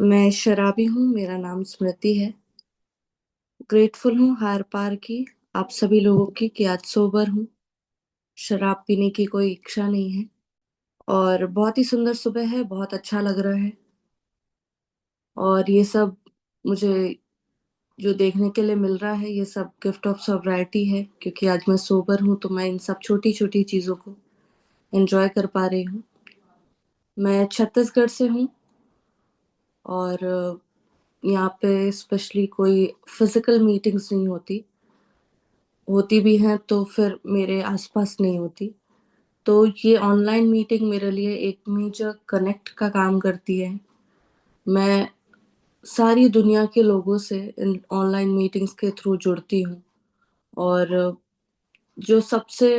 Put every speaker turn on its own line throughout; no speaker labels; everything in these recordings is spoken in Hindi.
मैं शराबी हूँ। मेरा नाम स्मृति है। ग्रेटफुल हूँ हार पार की, आप सभी लोगों की कि आज सोबर हूँ। शराब पीने की कोई इच्छा नहीं है। और बहुत ही सुंदर सुबह है, बहुत अच्छा लग रहा है। और ये सब मुझे जो देखने के लिए मिल रहा है, ये सब गिफ्ट ऑफ सोब्राइटी है, क्योंकि आज मैं सोबर हूँ तो मैं इन सब छोटी छोटी चीज़ों को एंजॉय कर पा रही हूँ। मैं छत्तीसगढ़ से हूँ। और यहाँ पे स्पेशली कोई फिजिकल मीटिंग्स नहीं होती। होती भी हैं तो फिर मेरे आसपास नहीं होती। तो ये ऑनलाइन मीटिंग मेरे लिए एक मेजर कनेक्ट का काम करती है। मैं सारी दुनिया के लोगों से इन ऑनलाइन मीटिंग्स के थ्रू जुड़ती हूँ। और जो सबसे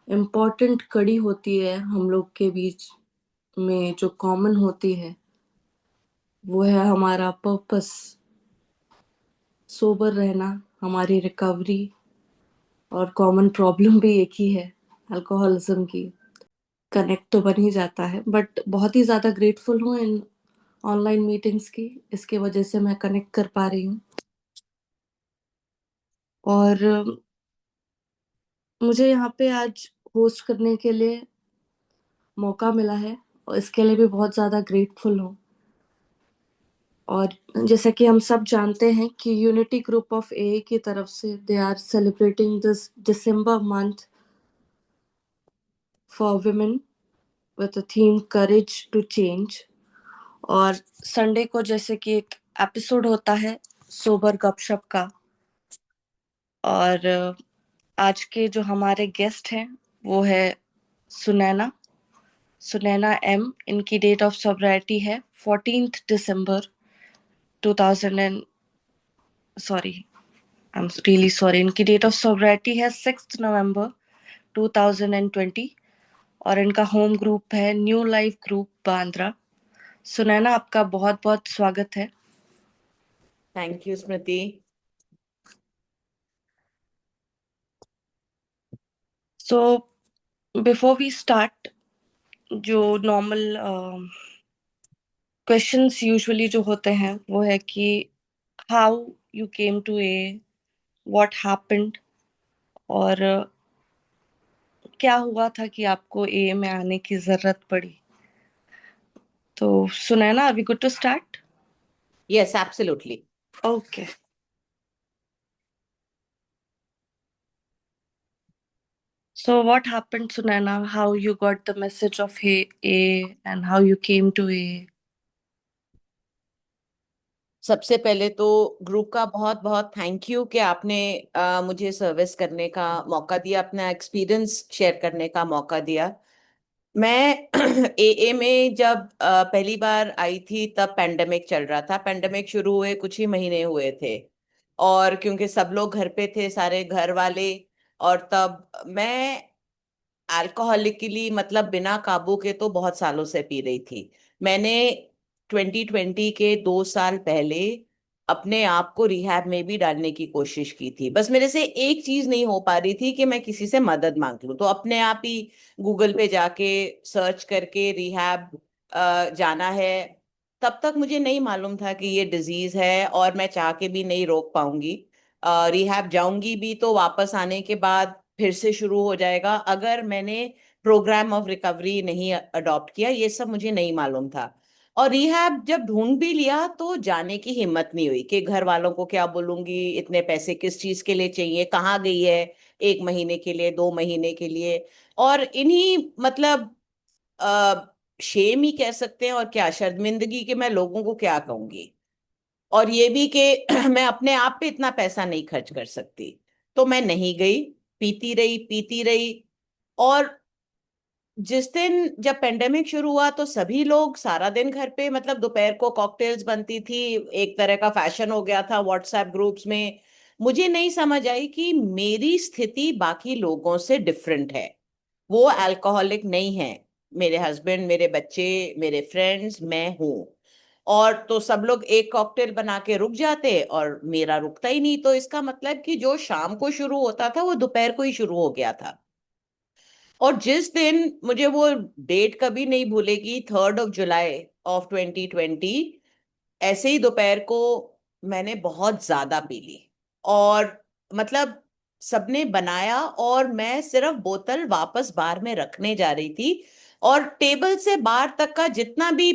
इम्पोर्टेंट कड़ी होती है हम लोग के बीच में, जो कॉमन होती है, वो है हमारा पर्पस। सोबर रहना, हमारी रिकवरी। और कॉमन प्रॉब्लम भी एक ही है, अल्कोहलिज्म की। कनेक्ट तो बन ही जाता है, बट बहुत ही ज़्यादा ग्रेटफुल हूँ इन ऑनलाइन मीटिंग्स की। इसके वजह से मैं कनेक्ट कर पा रही हूँ। और मुझे यहाँ पे आज होस्ट करने के लिए मौका मिला है, और इसके लिए भी बहुत ज़्यादा ग्रेटफुल हूँ। और जैसा कि हम सब जानते हैं कि यूनिटी ग्रुप ऑफ ए की तरफ से they are celebrating this December month for women with the theme courage to change. और संडे को जैसे कि एक एपिसोड होता है सोबर गपशप का। और आज के जो हमारे गेस्ट हैं वो है सुनैना। सुनैना एम, इनकी डेट ऑफ सोब्राइटी है 14 December 2000 and sorry, I am really sorry, इनकी डेट ऑफ सोब्राइटी है 6 नवंबर 2020। और इनका होम ग्रुप है new life group Bandra. Sunaina, आपका बहुत बहुत स्वागत है।
Thank you Smriti.
So before we start, जो नॉर्मल क्वेश्चंस यूजुअली जो होते हैं वो है कि how you came to A, what happened, और क्या हुआ था कि आपको ए में आने की जरूरत पड़ी। तो Sunaina, are we good to start?
Yes, absolutely.
Okay. So what happened, Sunaina? How you got the message of A and how you came to A?
सबसे पहले तो ग्रुप का बहुत बहुत थैंक यू कि आपने मुझे सर्विस करने का मौका दिया, अपना एक्सपीरियंस शेयर करने का मौका दिया। मैं एए में जब पहली बार आई थी तब पेंडेमिक चल रहा था। पेंडेमिक शुरू हुए कुछ ही महीने हुए थे, और क्योंकि सब लोग घर पे थे, सारे घर वाले, और तब मैं अल्कोहलिकली मतलब बिना काबू के तो बहुत सालों से पी रही थी। मैंने 2020 के 2 साल पहले अपने आप को रिहैब में भी डालने की कोशिश की थी। बस मेरे से एक चीज नहीं हो पा रही थी कि मैं किसी से मदद मांग लूं, तो अपने आप ही गूगल पे जाके सर्च करके रिहैब जाना है। तब तक मुझे नहीं मालूम था कि ये डिजीज है, और मैं चाह के भी नहीं रोक पाऊंगी। रिहैब जाऊंगी भी तो वापस आने के बाद फिर से शुरू हो जाएगा अगर मैंने प्रोग्राम ऑफ रिकवरी नहीं अडॉप्ट किया। ये सब मुझे नहीं मालूम था। और रिहैब जब ढूंढ भी लिया तो जाने की हिम्मत नहीं हुई कि घर वालों को क्या बोलूंगी, इतने पैसे किस चीज के लिए चाहिए, कहाँ गई है 1 महीने के लिए, 2 महीने के लिए। और इन्हीं मतलब शेम ही कह सकते हैं, और क्या शर्मिंदगी कि मैं लोगों को क्या कहूंगी। और ये भी कि मैं अपने आप पे इतना पैसा नहीं खर्च कर सकती। तो मैं नहीं गई, पीती रही पीती रही। और जिस दिन जब पेंडेमिक शुरू हुआ तो सभी लोग सारा दिन घर पे, मतलब दोपहर को कॉकटेल्स बनती थी, एक तरह का फैशन हो गया था व्हाट्सएप ग्रुप्स में। मुझे नहीं समझ आई कि मेरी स्थिति बाकी लोगों से डिफरेंट है। वो अल्कोहलिक नहीं है, मेरे हस्बैंड, मेरे बच्चे, मेरे फ्रेंड्स, मैं हूं। और तो सब लोग एक कॉकटेल बना के रुक जाते और मेरा रुकता ही नहीं। तो इसका मतलब कि जो शाम को शुरू होता था वो दोपहर को ही शुरू हो गया था। और जिस दिन, मुझे वो डेट कभी नहीं भूलेगी, 3rd of July, ऑफ 2020 ऐसे ही दोपहर को मैंने बहुत ज्यादा पी ली। और मतलब सबने बनाया और मैं सिर्फ बोतल वापस बार में रखने जा रही थी, और टेबल से बार तक का जितना भी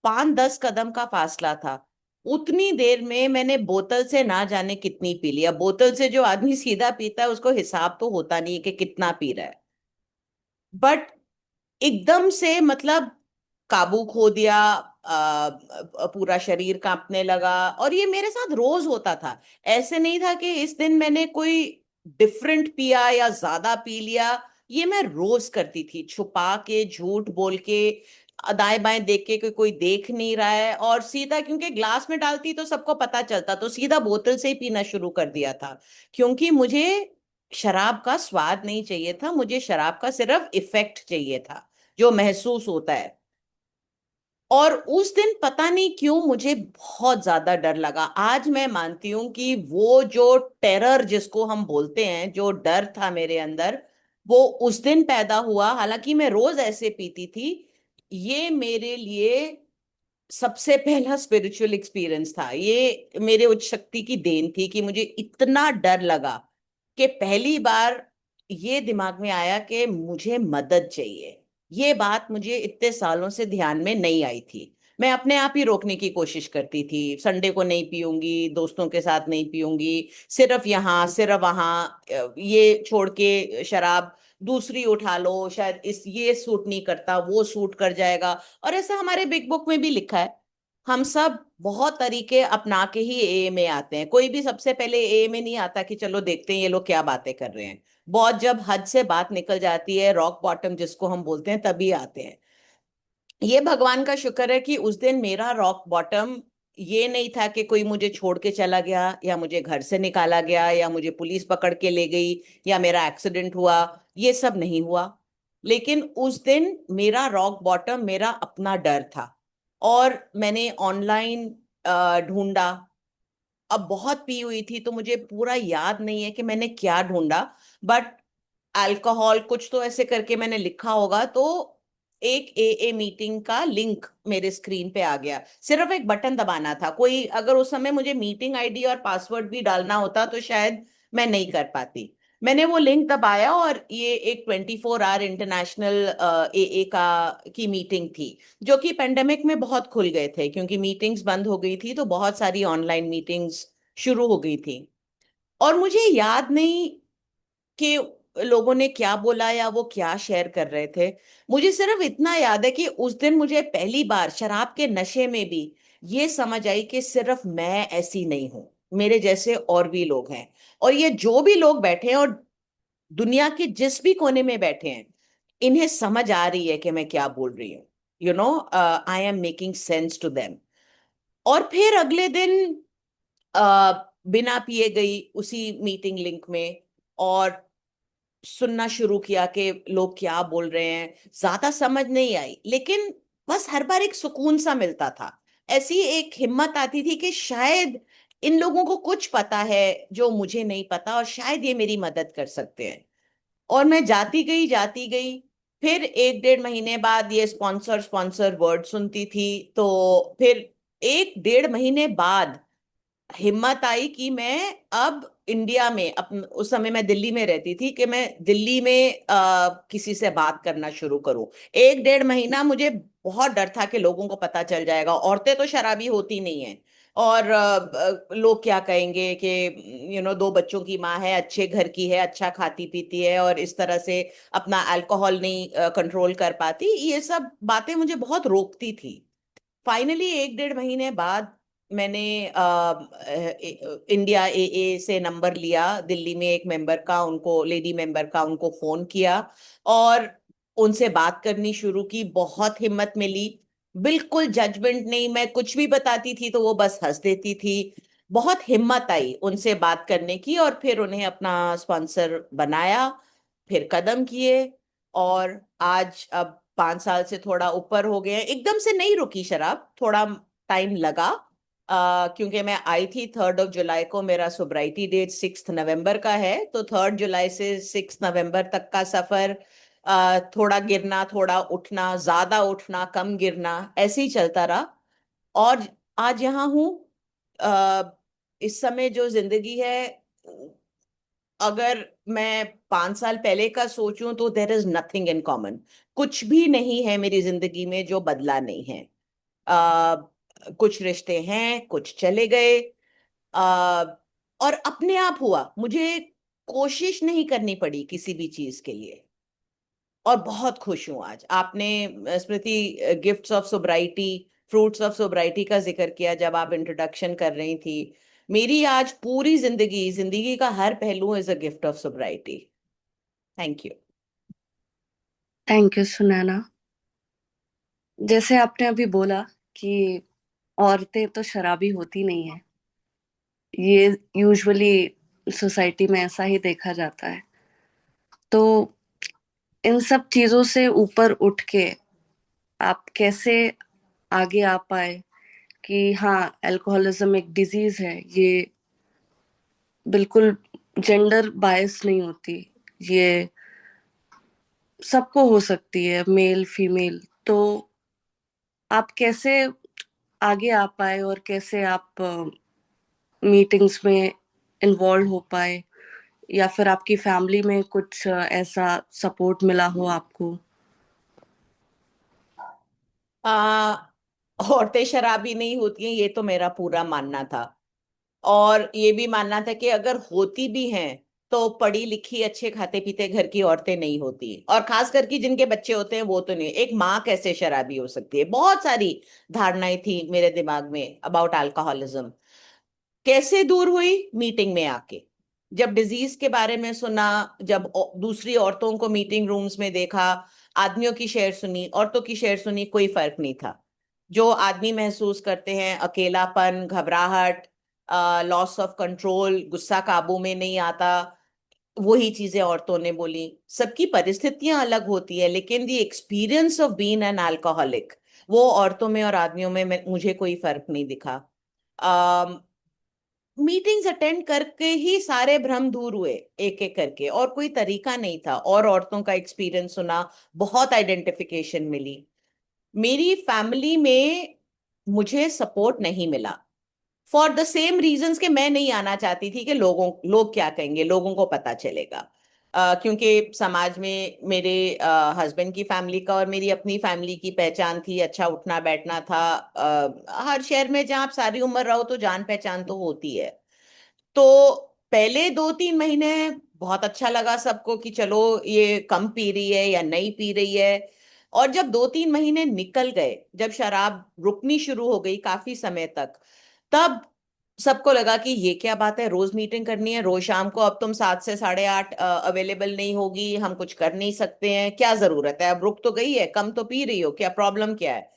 5-10 कदम का फासला था, उतनी देर में मैंने बोतल से ना जाने कितनी पी लिया। बोतल से जो आदमी सीधा पीता है उसको हिसाब तो होता नहीं है कि कितना पी रहा है, बट एकदम से मतलब काबू खो दिया। पूरा शरीर कांपने लगा, और ये मेरे साथ रोज होता था। ऐसे नहीं था कि इस दिन मैंने कोई डिफरेंट पिया या ज्यादा पी लिया। ये मैं रोज करती थी, छुपा के, झूठ बोल के, दाएं बाएं देख के कि कोई देख नहीं रहा है, और सीधा, क्योंकि ग्लास में डालती तो सबको पता चलता, तो सीधा बोतल से ही पीना शुरू कर दिया था। क्योंकि मुझे शराब का स्वाद नहीं चाहिए था, मुझे शराब का सिर्फ इफेक्ट चाहिए था, जो महसूस होता है। और उस दिन पता नहीं क्यों मुझे बहुत ज्यादा डर लगा। आज मैं मानती हूं कि वो जो टेरर जिसको हम बोलते हैं, जो डर था मेरे अंदर, वो उस दिन पैदा हुआ। हालांकि मैं रोज ऐसे पीती थी, ये मेरे लिए सबसे पहला स्पिरिचुअल एक्सपीरियंस था। ये मेरे उच्च शक्ति की देन थी कि मुझे इतना डर लगा कि पहली बार ये दिमाग में आया कि मुझे मदद चाहिए। ये बात मुझे इतने सालों से ध्यान में नहीं आई थी। मैं अपने आप ही रोकने की कोशिश करती थी, संडे को नहीं पीऊंगी, दोस्तों के साथ नहीं पीऊंगी, सिर्फ यहाँ सिर्फ वहां, ये छोड़ के शराब दूसरी उठा लो, शायद इस ये सूट नहीं करता, वो सूट कर जाएगा। और ऐसा हमारे बिग बुक में भी लिखा है। हम सब बहुत तरीके अपना के ही ए में आते हैं। कोई भी सबसे पहले ए में नहीं आता कि चलो देखते हैं ये लोग क्या बातें कर रहे हैं। बहुत जब हद से बात निकल जाती है, रॉक बॉटम जिसको हम बोलते हैं, तभी आते हैं। ये भगवान का शुक्र है कि उस दिन मेरा रॉक बॉटम ये नहीं था कि कोई मुझे छोड़ के चला गया, या मुझे घर से निकाला गया, या मुझे पुलिस पकड़ के ले गई, या मेरा एक्सीडेंट हुआ। ये सब नहीं हुआ। लेकिन उस दिन मेरा रॉक बॉटम मेरा अपना डर था। और मैंने ऑनलाइन ढूंढा। अब बहुत पी हुई थी तो मुझे पूरा याद नहीं है कि मैंने क्या ढूंढा, बट अल्कोहल कुछ तो ऐसे करके मैंने लिखा होगा, तो एक एए मीटिंग का लिंक मेरे स्क्रीन पे आ गया। सिर्फ एक बटन दबाना था। कोई अगर उस समय मुझे मीटिंग आईडी और पासवर्ड भी डालना होता तो शायद मैं नहीं कर पाती। मैंने वो लिंक दबाया, और ये एक 24 आवर इंटरनेशनल एए का की मीटिंग थी, जो कि पेंडेमिक में बहुत खुल गए थे, क्योंकि मीटिंग्स बंद हो गई थी तो बहुत सारी ऑनलाइन मीटिंग्स शुरू हो गई थी। और मुझे याद नहीं कि लोगों ने क्या बोला या वो क्या शेयर कर रहे थे। मुझे सिर्फ इतना याद है कि उस दिन मुझे पहली बार शराब के नशे में भी ये समझ आई कि सिर्फ मैं ऐसी नहीं हूं, मेरे जैसे और भी लोग हैं। और ये जो भी लोग बैठे हैं, और दुनिया के जिस भी कोने में बैठे हैं, इन्हें समझ आ रही है कि मैं क्या बोल रही हूँ। I am making sense to them. और फिर अगले दिन बिना पिए गई उसी मीटिंग लिंक में, और सुनना शुरू किया कि लोग क्या बोल रहे हैं। ज्यादा समझ नहीं आई, लेकिन बस हर बार एक सुकून सा मिलता था। ऐसी एक हिम्मत आती थी कि शायद इन लोगों को कुछ पता है जो मुझे नहीं पता, और शायद ये मेरी मदद कर सकते हैं। और मैं जाती गई जाती गई। फिर 1-1.5 महीने बाद ये स्पॉन्सर स्पॉन्सर वर्ड सुनती थी। तो फिर 1-1.5 महीने बाद हिम्मत आई कि मैं अब इंडिया में, उस समय मैं दिल्ली में रहती थी, कि मैं दिल्ली में किसी से बात करना शुरू करूं। 1-1.5 महीना मुझे बहुत डर था कि लोगों को पता चल जाएगा, औरतें तो शराबी होती नहीं है, और लोग क्या कहेंगे कि 2 बच्चों की माँ है, अच्छे घर की है, अच्छा खाती पीती है, और इस तरह से अपना अल्कोहल नहीं कंट्रोल कर पाती। ये सब बातें मुझे बहुत रोकती थी। फाइनली 1-1.5 महीने बाद मैंने इंडिया एए से नंबर लिया, दिल्ली में एक मेंबर का, उनको लेडी मेंबर का, उनको फोन किया, और उनसे बात करनी शुरू की। बहुत हिम्मत मिली। बिल्कुल जजमेंट नहीं, मैं कुछ भी बताती थी तो वो बस हंस देती थी। बहुत हिम्मत आई उनसे बात करने की, और फिर उन्हें अपना स्पॉन्सर बनाया, फिर कदम किए। और आज अब 5 साल से थोड़ा ऊपर हो गए हैं। एकदम से नहीं रुकी शराब, थोड़ा टाइम लगा। क्योंकि मैं आई थी 3 जुलाई को, मेरा सोब्राइटी डेट 6 नवंबर का है, तो 3 जुलाई से 6 नवंबर तक का सफर थोड़ा गिरना, थोड़ा उठना, ज्यादा उठना, कम गिरना, ऐसे ही चलता रहा। और आज यहाँ हूँ। अ, इस समय जो जिंदगी है, अगर मैं 5 साल पहले का सोचूं तो there is nothing in common. कुछ भी नहीं है मेरी जिंदगी में जो बदला नहीं है। आ, कुछ रिश्ते हैं, कुछ चले गए। आ, और अपने आप हुआ, मुझे कोशिश नहीं करनी पड़ी किसी भी चीज के लिए। और बहुत खुश हूं आज। आपने स्मृति गिफ्ट्स ऑफ सोब्राइटी, फ्रूट्स ऑफ सोब्राइटी का जिक्र किया जब आप इंट्रोडक्शन कर रही थी। मेरी आज पूरी जिंदगी, जिंदगी का हर पहलू is a gift of sobriety. Thank you.
Thank you Sunaina. जैसे आपने अभी बोला कि औरतें तो शराबी होती नहीं है, ये यूजुअली सोसाइटी में ऐसा ही देखा जाता है। तो इन सब चीजों से ऊपर उठ के आप कैसे आगे आ पाए कि हाँ, अल्कोहलिज्म एक डिजीज है, ये बिल्कुल जेंडर बायस नहीं होती, ये सबको हो सकती है, मेल फीमेल। तो आप कैसे आगे आ पाए और कैसे आप मीटिंग्स में इन्वॉल्व हो पाए, या फिर आपकी फैमिली में कुछ ऐसा सपोर्ट मिला हो आपको?
आ, औरतें शराबी नहीं होती हैं, ये तो मेरा पूरा मानना था। और ये भी मानना था कि अगर होती भी हैं तो पढ़ी लिखी, अच्छे खाते पीते घर की औरतें नहीं होती। और खास करके जिनके बच्चे होते हैं वो तो नहीं। एक माँ कैसे शराबी हो सकती है? बहुत सारी धारणाएं थी मेरे दिमाग में अबाउट अल्कोहलिज्म। कैसे दूर हुई? मीटिंग में आके, जब डिजीज के बारे में सुना, जब दूसरी औरतों को मीटिंग रूम्स में देखा, आदमियों की शेयर सुनी, औरतों की शेयर सुनी, कोई फर्क नहीं था। जो आदमी महसूस करते हैं, अकेलापन, घबराहट, लॉस ऑफ कंट्रोल, गुस्सा काबू में नहीं आता, वही चीजें औरतों ने बोली। सबकी परिस्थितियां अलग होती है, लेकिन the experience of being an alcoholic, वो औरतों में और आदमियों में मुझे कोई फर्क नहीं दिखा। मीटिंग्स अटेंड करके ही सारे भ्रम दूर हुए, एक एक करके, और कोई तरीका नहीं था। और औरतों का एक्सपीरियंस सुना, बहुत आइडेंटिफिकेशन मिली। मेरी फैमिली में मुझे सपोर्ट नहीं मिला, फॉर द सेम रीजंस कि मैं नहीं आना चाहती थी कि लोग क्या कहेंगे, लोगों को पता चलेगा। क्योंकि समाज में मेरे हस्बैंड की फैमिली का और मेरी अपनी फैमिली की पहचान थी, अच्छा उठना बैठना था। हर शहर में जहाँ आप सारी उम्र रहो तो जान पहचान तो होती है। तो पहले 2-3 महीने बहुत अच्छा लगा सबको कि चलो ये कम पी रही है या नहीं पी रही है। और जब 2-3 महीने निकल गए, जब शराब रुकनी शुरू हो गई काफी समय तक, तब सबको लगा कि ये क्या बात है, रोज मीटिंग करनी है, रोज शाम को अब तुम 7 से 8:30 अवेलेबल नहीं होगी, हम कुछ कर नहीं सकते हैं, क्या जरूरत है, अब रुक तो गई है, कम तो पी रही हो, क्या प्रॉब्लम क्या है?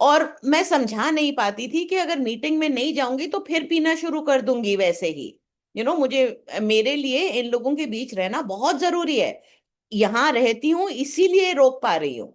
और मैं समझा नहीं पाती थी कि अगर मीटिंग में नहीं जाऊंगी तो फिर पीना शुरू कर दूंगी वैसे ही। मुझे, मेरे लिए इन लोगों के बीच रहना बहुत जरूरी है। यहाँ रहती हूँ इसीलिए रोक पा रही हूँ।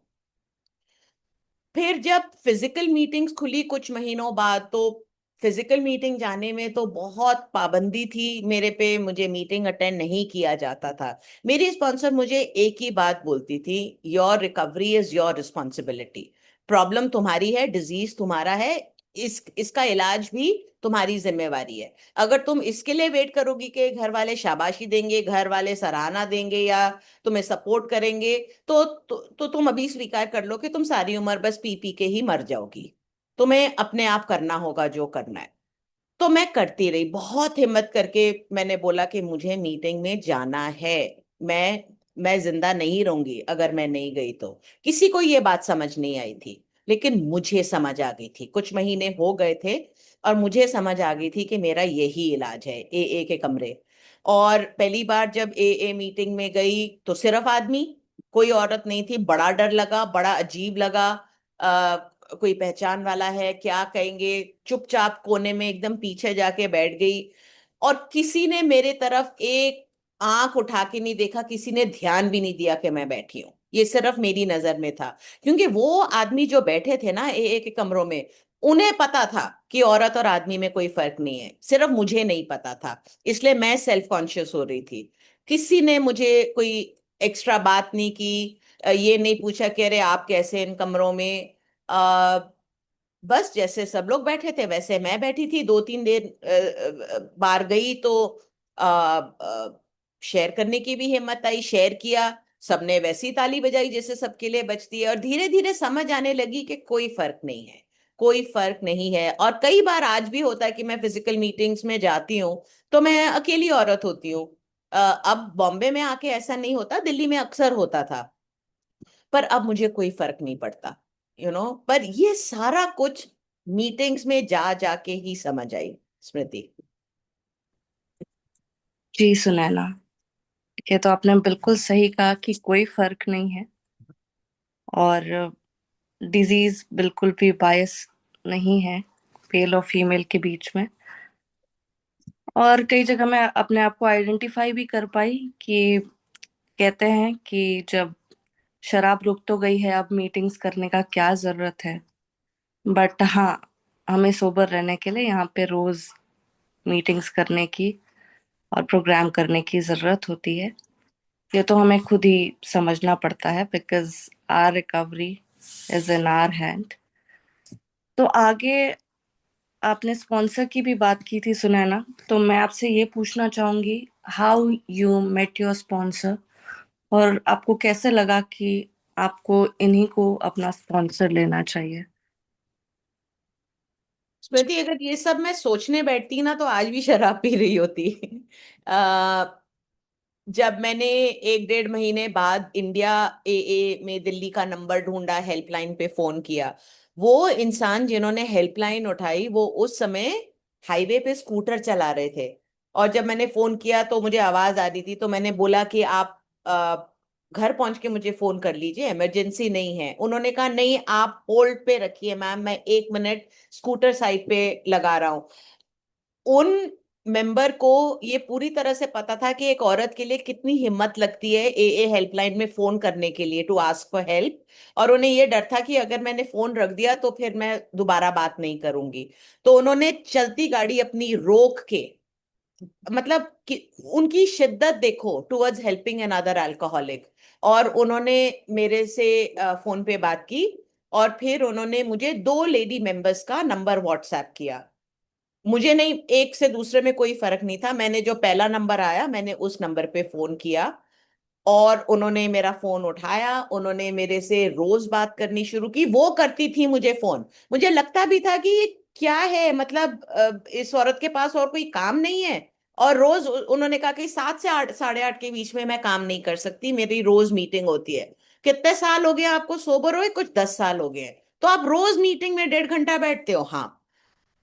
फिर जब फिजिकल मीटिंग्स खुली कुछ महीनों बाद, तो फिजिकल मीटिंग जाने में तो बहुत पाबंदी थी मेरे पे, मुझे मीटिंग अटेंड नहीं किया जाता था। मेरी स्पॉन्सर मुझे एक ही बात बोलती थी, your recovery is your responsibility. Problem तुम्हारी है, डिजीज तुम्हारा है, इसका इलाज भी तुम्हारी जिम्मेवारी है। अगर तुम इसके लिए वेट करोगी कि घर वाले शाबाशी देंगे, घर वाले सराहना देंगे या तुम्हें सपोर्ट करेंगे, तो तुम अभी स्वीकार कर लो कि तुम सारी उम्र बस पी पी के ही मर जाओगी। तुम्हें अपने आप करना होगा जो करना है। तो मैं करती रही, बहुत हिम्मत करके मैंने बोला कि मुझे मीटिंग में जाना है। मैं मैं जिंदा नहीं रहूंगी अगर मैं नहीं गई तो। किसी को ये बात समझ नहीं आई थी, लेकिन मुझे समझ आ गई थी। कुछ महीने हो गए थे और मुझे समझ आ गई थी कि मेरा यही इलाज है, ए के कमरे। और पहली बार जब ए मीटिंग में गई तो सिर्फ आदमी, कोई औरत नहीं थी। बड़ा डर लगा, बड़ा अजीब लगा। कोई पहचान वाला है, क्या कहेंगे? चुपचाप कोने में एकदम पीछे जाके बैठ गई। और किसी ने मेरे तरफ एक आंख उठा के नहीं देखा, किसी ने ध्यान भी नहीं दिया कि मैं बैठी हूं। ये सिर्फ मेरी नजर में था, क्योंकि वो आदमी जो बैठे थे ना ए के कमरों में, उन्हें पता था कि औरत और आदमी में कोई फर्क नहीं है, सिर्फ मुझे नहीं पता था। इसलिए मैं सेल्फ कॉन्शियस हो रही थी। किसी ने मुझे कोई एक्स्ट्रा बात नहीं की। ये नहीं पूछा कि अरे आप कैसे इन कमरों में। बस जैसे सब लोग बैठे थे वैसे मैं बैठी थी, 2-3 दिन बार गई तो शेयर करने की भी हिम्मत आई, शेयर किया। सबने वैसी ताली बजाई जैसे सबके लिए बजती है, और धीरे धीरे समझ आने लगी कि कोई फर्क नहीं है, कोई फर्क नहीं है। और कई बार आज भी होता है कि मैं फिजिकल मीटिंग्स में जाती हूँ तो मैं अकेली औरत होती हूँ। अब बॉम्बे में आके ऐसा नहीं होता, दिल्ली में अक्सर होता था, पर अब मुझे कोई फर्क नहीं पड़ता, पर ये सारा कुछ मीटिंग्स में जा जाके ही समझ आई, स्मृति।
जी सुनैना, ये तो आपने बिल्कुल सही कहा कि कोई फर्क नहीं है। और डिजीज बिल्कुल भी बायस नहीं है मेल और फीमेल के बीच में। और कई जगह मैं अपने आप को आइडेंटिफाई भी कर पाई कि कहते हैं कि जब शराब रुक तो गई है, अब मीटिंग्स करने का क्या जरूरत है। बट हाँ, हमें सोबर रहने के लिए यहाँ पे रोज मीटिंग्स करने की और प्रोग्राम करने की जरूरत होती है। ये तो हमें खुद ही समझना पड़ता है, because our recovery is in our hand. तो आगे आपने स्पॉन्सर की भी बात की थी सुनैना, तो मैं आपसे ये पूछना चाहूंगी, how you met your sponsor, और आपको कैसे लगा कि आपको इन्हीं को अपना स्पॉन्सर लेना चाहिए।
स्मृति, अगर ये सब मैं सोचने बैठती ना तो आज भी शराब पी रही होती। जब मैंने 1-1.5 महीने बाद इंडिया एए में दिल्ली का नंबर ढूंढा, हेल्पलाइन पे फोन किया, वो इंसान जिन्होंने हेल्पलाइन उठाई वो उस समय हाईवे पे स्कूटर चला रहे थे। और जब मैंने फोन किया तो मुझे आवाज आ रही थी, तो मैंने बोला कि आप घर पहुंच के मुझे फोन कर लीजिए, इमरजेंसी नहीं है। उन्होंने कहा नहीं, आप होल्ड पे रखिए मैम, मैं 1 मिनट स्कूटर साइड पे लगा रहा हूँ। उन मेंबर को ये पूरी तरह से पता था कि एक औरत के लिए कितनी हिम्मत लगती है एए हेल्पलाइन में फोन करने के लिए, टू आस्क फॉर हेल्प। और उन्हें ये डर था कि अगर मैंने फोन रख दिया तो फिर मैं दोबारा बात नहीं करूंगी। तो उन्होंने चलती गाड़ी अपनी रोक के, मतलब कि उनकी शिद्दत देखो टुवर्ड्स हेल्पिंग अनदर अल्कोहलिक। और उन्होंने मेरे से फोन पे बात की, और फिर उन्होंने मुझे 2 लेडी मेंबर्स का नंबर व्हाट्सएप किया। मुझे नहीं, एक से दूसरे में कोई फर्क नहीं था, मैंने जो पहला नंबर आया मैंने उस नंबर पे फोन किया, और उन्होंने मेरा फोन उठाया, उन्होंने मेरे से रोज बात करनी शुरू की। वो करती थी मुझे फोन, मुझे लगता भी था कि ये क्या है, मतलब इस औरत के पास और कोई काम नहीं है। और रोज उन्होंने कहा कि 7 से 8, 8:30 के बीच में मैं काम नहीं कर सकती, मेरी रोज मीटिंग होती है। कितने साल हो गए आपको सोबर हुए? कुछ 10 साल हो गए हैं। तो आप रोज मीटिंग में 1.5 घंटा बैठते हो? हाँ।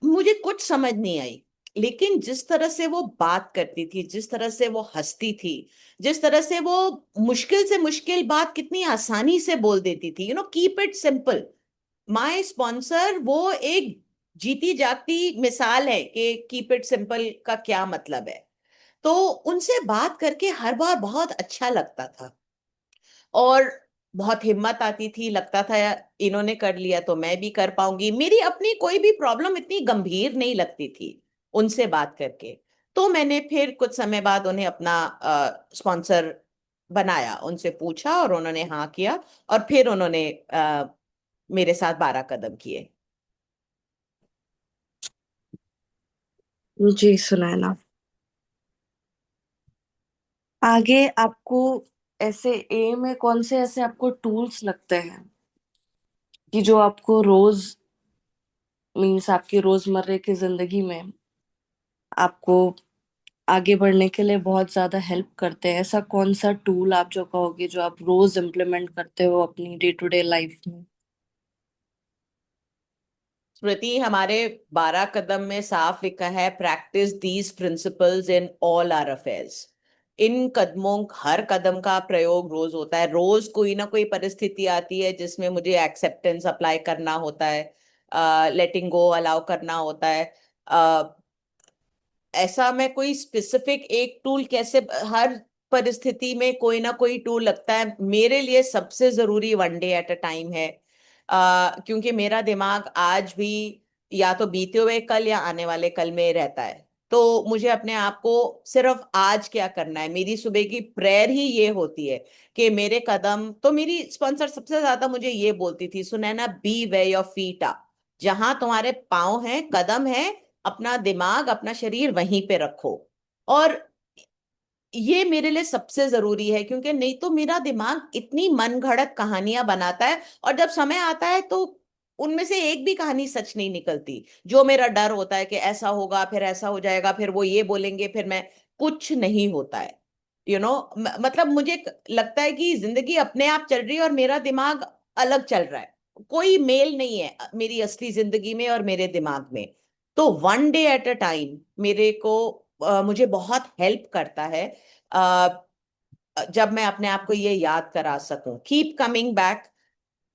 मुझे कुछ समझ नहीं आई, लेकिन जिस तरह से वो बात करती थी, जिस तरह से वो हंसती थी, जिस तरह से वो मुश्किल से मुश्किल बात कितनी आसानी से बोल देती थी, keep it simple. My sponsor वो एक जीती जागती मिसाल है कि कीप इट सिंपल का क्या मतलब है। तो उनसे बात करके हर बार बहुत अच्छा लगता था, और बहुत हिम्मत आती थी, लगता था इन्होंने कर लिया तो मैं भी कर पाऊंगी। मेरी अपनी कोई भी प्रॉब्लम इतनी गंभीर नहीं लगती थी उनसे बात करके। तो मैंने फिर कुछ समय बाद उन्हें अपना स्पॉन्सर बनाया, उनसे पूछा और उन्होंने हाँ किया। और फिर उन्होंने मेरे साथ 12 कदम किए।
जी सुनैना, आगे आपको ऐसे ए में कौन से ऐसे आपको टूल्स लगते हैं कि जो आपको रोज मीन्स आपकी रोजमर्रा की जिंदगी में आपको आगे बढ़ने के लिए बहुत ज्यादा हेल्प करते हैं? ऐसा कौन सा टूल आप जो कहोगे जो आप रोज इम्प्लीमेंट करते हो अपनी डे टू डे लाइफ में।
स्मृति, हमारे 12 कदम में साफ लिखा है, practice these principles in all our affairs. इन कदमों, हर कदम का प्रयोग रोज होता है। रोज कोई ना कोई परिस्थिति आती है जिसमें मुझे एक्सेप्टेंस अप्लाई करना होता है, लेटिंग गो अलाउ करना होता है। ऐसा मैं कोई स्पेसिफिक एक टूल कैसे, हर परिस्थिति में कोई ना कोई टूल लगता है। मेरे लिए सबसे जरूरी 1 डे एट अ टाइम है। क्योंकि मेरा दिमाग आज भी या तो बीते हुए कल या आने वाले कल में रहता है। तो मुझे अपने आप को सिर्फ आज क्या करना है, मेरी सुबह की प्रेयर ही ये होती है कि मेरे कदम, तो मेरी स्पॉन्सर सबसे ज्यादा मुझे ये बोलती थी, Sunaina be where your feet are, जहां तुम्हारे पाँव हैं, कदम है, अपना दिमाग अपना शरीर वहीं पे रखो। और ये मेरे लिए सबसे जरूरी है, क्योंकि नहीं तो मेरा दिमाग इतनी मन घड़त कहानियां बनाता है, और जब समय आता है तो उनमें से एक भी कहानी सच नहीं निकलती। जो मेरा डर होता है कि ऐसा होगा, फिर ऐसा हो जाएगा, फिर वो ये बोलेंगे, फिर मैं, कुछ नहीं होता है। मतलब मुझे लगता है कि जिंदगी अपने आप चल रही है और मेरा दिमाग अलग चल रहा है। कोई मेल नहीं है मेरी असली जिंदगी में और मेरे दिमाग में। तो one day at a time मेरे को मुझे बहुत हेल्प करता है। अ, जब मैं अपने आप को ये याद करा सकूं, कीप कमिंग बैक।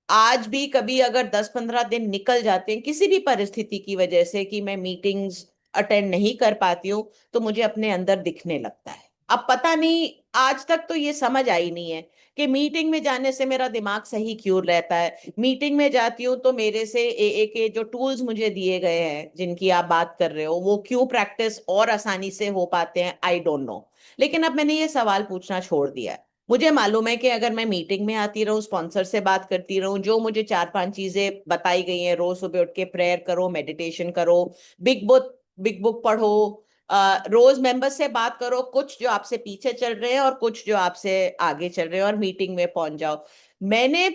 आज भी कभी अगर 10-15 दिन निकल जाते हैं किसी भी परिस्थिति की वजह से कि मैं मीटिंग्स अटेंड नहीं कर पाती हूँ, तो मुझे अपने अंदर दिखने लगता है। अब पता नहीं, आज तक तो ये समझ आई नहीं है कि मीटिंग में जाने से मेरा दिमाग सही क्यों रहता है। मीटिंग में जाती हूँ तो मेरे से ए के जो टूल्स मुझे दिए गए हैं जिनकी आप बात कर रहे हो, वो क्यों प्रैक्टिस और आसानी से हो पाते हैं, आई डोंट नो। लेकिन अब मैंने ये सवाल पूछना छोड़ दिया है। मुझे मालूम है कि अगर मैं मीटिंग में आती रहूं, स्पॉन्सर से बात करती रहूं, जो मुझे 4-5 चीजें बताई गई हैं, रोज सुबह उठ के प्रेयर करो, मेडिटेशन करो, बिग बुक पढ़ो, रोज मेंबर से बात करो, कुछ जो आपसे पीछे चल रहे हैं और कुछ जो आपसे आगे चल रहे हैं, और मीटिंग में पहुंच जाओ। मैंने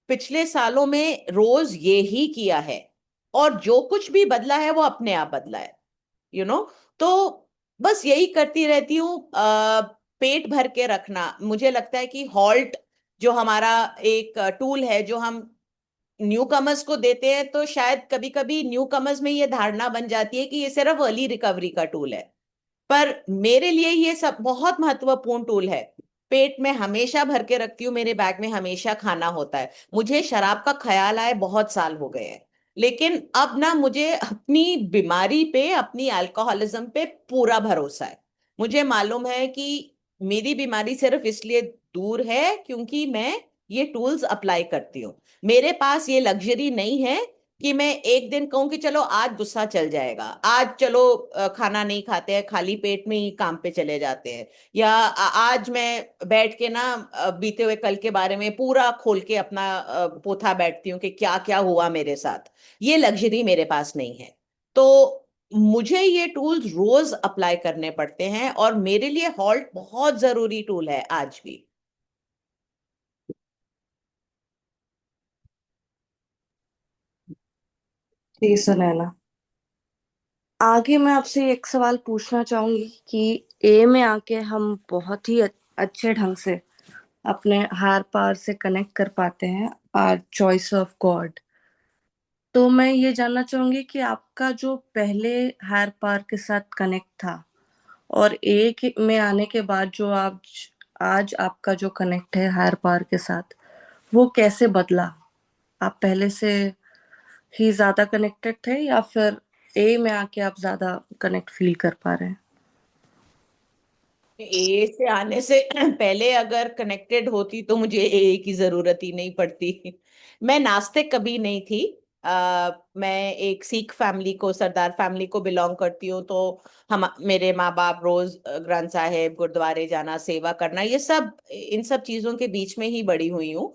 पिछले सालों में रोज ये ही किया है, और जो कुछ भी बदला है वो अपने आप बदला है। यू you नो तो बस यही करती रहती हूँ। पेट भर के रखना, मुझे लगता है कि हॉल्ट जो हमारा एक टूल है जो हम न्यू कमर्स को देते हैं, तो शायद कभी कभी न्यू कमर्स में ये धारणा बन जाती है कि ये सिर्फ अर्ली रिकवरी का टूल है। पर मेरे लिए ये सब बहुत महत्वपूर्ण टूल है। पेट में हमेशा भर के रखती हूँ, मेरे बैग में हमेशा खाना होता है। मुझे शराब का ख्याल आए बहुत साल हो गए हैं, लेकिन अब ना मुझे अपनी बीमारी पे, अपनी अल्कोहलिज्म पे पूरा भरोसा है। मुझे मालूम है कि मेरी बीमारी सिर्फ इसलिए दूर है क्योंकि मैं ये टूल्स अप्लाई करती हूँ। मेरे पास ये लग्जरी नहीं है कि मैं एक दिन कहूं कि चलो आज गुस्सा चल जाएगा, आज चलो खाना नहीं खाते हैं, खाली पेट में ही काम पे चले जाते हैं, या आज मैं बैठ के ना बीते हुए कल के बारे में पूरा खोल के अपना पोथा बैठती हूँ कि क्या क्या हुआ मेरे साथ। ये लग्जरी मेरे पास नहीं है। तो मुझे ये टूल्स रोज अप्लाई करने पड़ते हैं, और मेरे लिए हॉल्ट बहुत जरूरी टूल है आज भी।
जी सुनैना, आगे मैं आपसे एक सवाल पूछना चाहूंगी कि ए में आके हम बहुत ही अच्छे ढंग से अपने हार पार से कनेक्ट कर पाते हैं, आर चॉइस ऑफ गॉड। तो मैं ये जानना चाहूंगी कि आपका जो पहले हार पार के साथ कनेक्ट था और एक में आने के बाद जो आप आज आपका जो कनेक्ट है हायर पावर के साथ, वो कैसे बदला? आप पहले से ही ज्यादा कनेक्टेड थे या फिर ए में आके आप ज्यादा कनेक्ट फील कर पा रहे हैं?
ए से आने से पहले अगर कनेक्टेड होती तो मुझे ए की जरूरत ही नहीं पड़ती। मैं नास्तिक कभी नहीं थी। मैं एक सिख फैमिली को, सरदार फैमिली को बिलोंग करती हूँ। तो हम, मेरे माँ बाप रोज ग्रंथ साहिब, गुरुद्वारे जाना, सेवा करना, ये सब, इन सब चीजों के बीच में ही बड़ी हुई हूँ।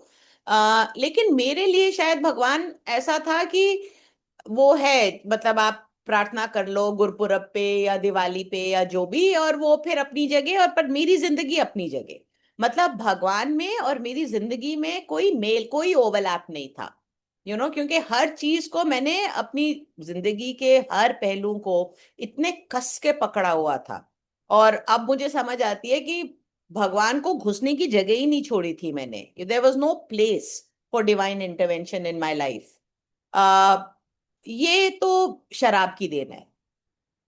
लेकिन मेरे लिए शायद भगवान ऐसा था कि वो है, मतलब आप प्रार्थना कर लो गुरपुरब पे या दिवाली पे या जो भी, और वो फिर अपनी जगह, और पर मेरी जिंदगी अपनी जगह। मतलब भगवान में और मेरी जिंदगी में कोई मेल, कोई ओवरलैप नहीं था। क्योंकि हर चीज को मैंने अपनी जिंदगी के हर पहलू को इतने कस के पकड़ा हुआ था। और अब मुझे समझ आती है कि भगवान को घुसने की जगह ही नहीं छोड़ी थी मैंने। There was no place for divine intervention in my life. ये तो शराब की देन है।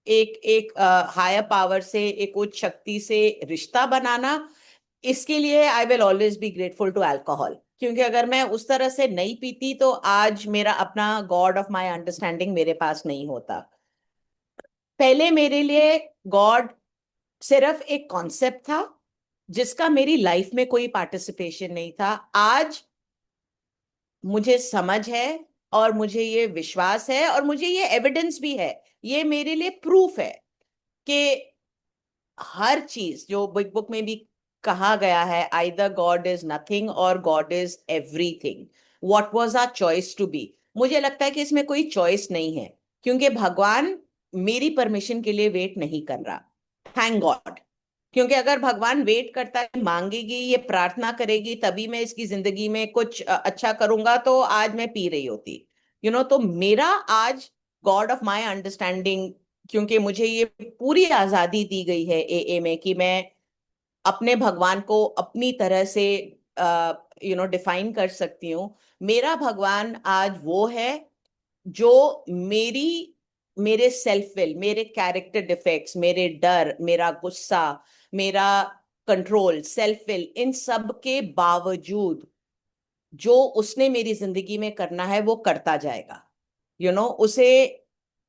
एक एक हायर पावर से, एक उच्च शक्ति से रिश्ता बनाना, इसके लिए I will always be grateful to alcohol. क्योंकि अगर मैं उस तरह से नहीं पीती तो आज मेरा अपना गॉड ऑफ माय अंडरस्टैंडिंग मेरे पास नहीं होता। पहले मेरे लिए गॉड सिर्फ एक कॉन्सेप्ट था जिसका मेरी लाइफ में कोई पार्टिसिपेशन नहीं था। आज मुझे समझ है, और मुझे ये विश्वास है, और मुझे ये एविडेंस भी है, ये मेरे लिए प्रूफ है कि हर चीज जो बिग बुक में भी कहा गया है, आइदर गॉड इज नथिंग और God is everything, what was our choice to be. मुझे लगता है कि इसमें कोई चॉइस नहीं है, क्योंकि भगवान मेरी परमिशन के लिए वेट नहीं कर रहा, थैंक गॉड। क्योंकि अगर भगवान वेट करता है, मांगेगी, ये प्रार्थना करेगी तभी मैं इसकी जिंदगी में कुछ अच्छा करूंगा, तो आज मैं पी रही होती, तो मेरा आज गॉड ऑफ माई अंडरस्टैंडिंग, क्योंकि मुझे ये पूरी आजादी दी गई है एए में कि मैं अपने भगवान को अपनी तरह से डिफाइन कर सकती हूँ। मेरा भगवान आज वो है जो मेरी मेरे सेल्फ विल, मेरे कैरेक्टर डिफेक्ट्स, मेरे डर, मेरा गुस्सा, मेरा कंट्रोल, सेल्फ विल, इन सब के बावजूद जो उसने मेरी जिंदगी में करना है वो करता जाएगा। उसे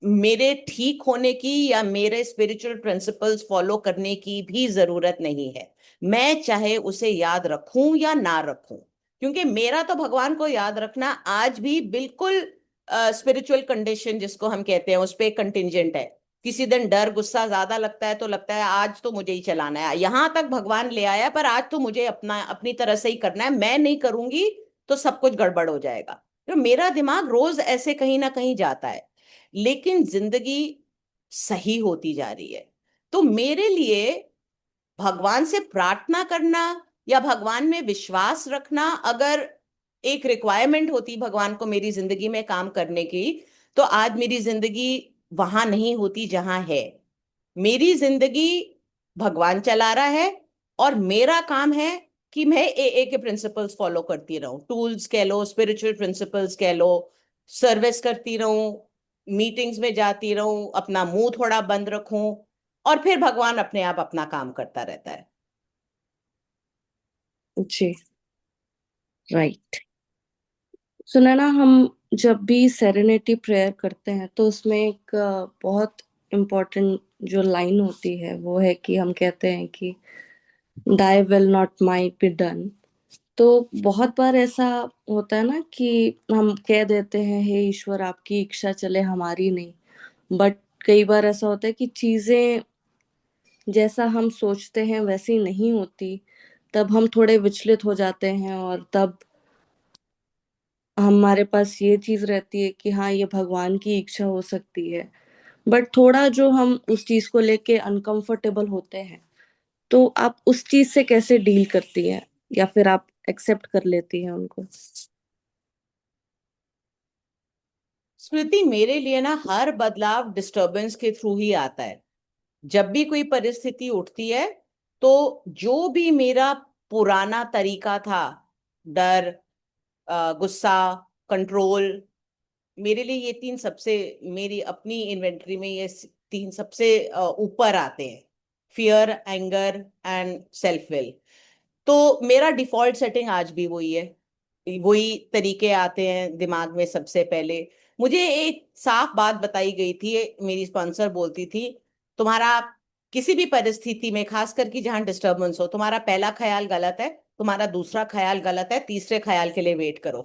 मेरे ठीक होने की या मेरे स्पिरिचुअल प्रिंसिपल्स फॉलो करने की भी जरूरत नहीं है। मैं चाहे उसे याद रखूं या ना रखूं, क्योंकि मेरा तो भगवान को याद रखना आज भी बिल्कुल स्पिरिचुअल कंडीशन जिसको हम कहते हैं उस पे कंटिंजेंट है। किसी दिन डर गुस्सा ज्यादा लगता है तो लगता है आज तो मुझे ही चलाना है, यहां तक भगवान ले आया, पर आज तो मुझे अपनी तरह से ही करना है, मैं नहीं करूंगी तो सब कुछ गड़बड़ हो जाएगा। तो मेरा दिमाग रोज ऐसे कहीं ना कहीं जाता है, लेकिन जिंदगी सही होती जा रही है। तो मेरे लिए भगवान से प्रार्थना करना या भगवान में विश्वास रखना अगर एक रिक्वायरमेंट होती भगवान को मेरी जिंदगी में काम करने की, तो आज मेरी जिंदगी वहां नहीं होती जहां है। मेरी जिंदगी भगवान चला रहा है, और मेरा काम है कि मैं एए के प्रिंसिपल्स फॉलो करती रहूं, टूल्स कह लो, स्पिरिचुअल प्रिंसिपल्स कह लो, सर्विस करती रहूं, मीटिंग्स में जाती रहूं, अपना मुंह थोड़ा बंद रखूं, और फिर भगवान अपने आप अपना काम करता रहता है।
जी, राइट। सुना ना, हम जब भी सेरेनिटी प्रेयर करते हैं तो उसमें एक बहुत इम्पोर्टेंट जो लाइन होती है वो है कि हम कहते हैं कि thy will not my be done. तो बहुत बार ऐसा होता है ना कि हम कह देते हैं हे ईश्वर आपकी इच्छा चले हमारी नहीं, बट कई बार ऐसा होता है कि चीजें जैसा हम सोचते हैं वैसी नहीं होती, तब हम थोड़े विचलित हो जाते हैं और तब हमारे पास ये चीज रहती है कि हाँ ये भगवान की इच्छा हो सकती है। बट थोड़ा जो हम उस चीज को लेके अनकंफर्टेबल होते हैं, तो आप उस चीज से कैसे डील करती हैं, या फिर आप एक्सेप्ट कर लेती हैं उनको?
स्मृति, मेरे लिए ना हर बदलाव डिस्टरबेंस के थ्रू ही आता है। जब भी कोई परिस्थिति उठती है, तो जो भी मेरा पुराना तरीका था, डर, गुस्सा, कंट्रोल, मेरे लिए ये तीन सबसे, मेरी अपनी इन्वेंटरी में ये तीन सबसे ऊपर आते हैं, fear, anger and self will. तो मेरा डिफॉल्ट सेटिंग आज भी वही है, वही तरीके आते हैं दिमाग में सबसे पहले। मुझे एक साफ बात बताई गई थी, मेरी स्पॉन्सर बोलती थी, तुम्हारा किसी भी परिस्थिति में, खास करके जहां डिस्टरबेंस हो, तुम्हारा पहला ख्याल गलत है, तुम्हारा दूसरा ख्याल गलत है, तीसरे ख्याल के लिए वेट करो।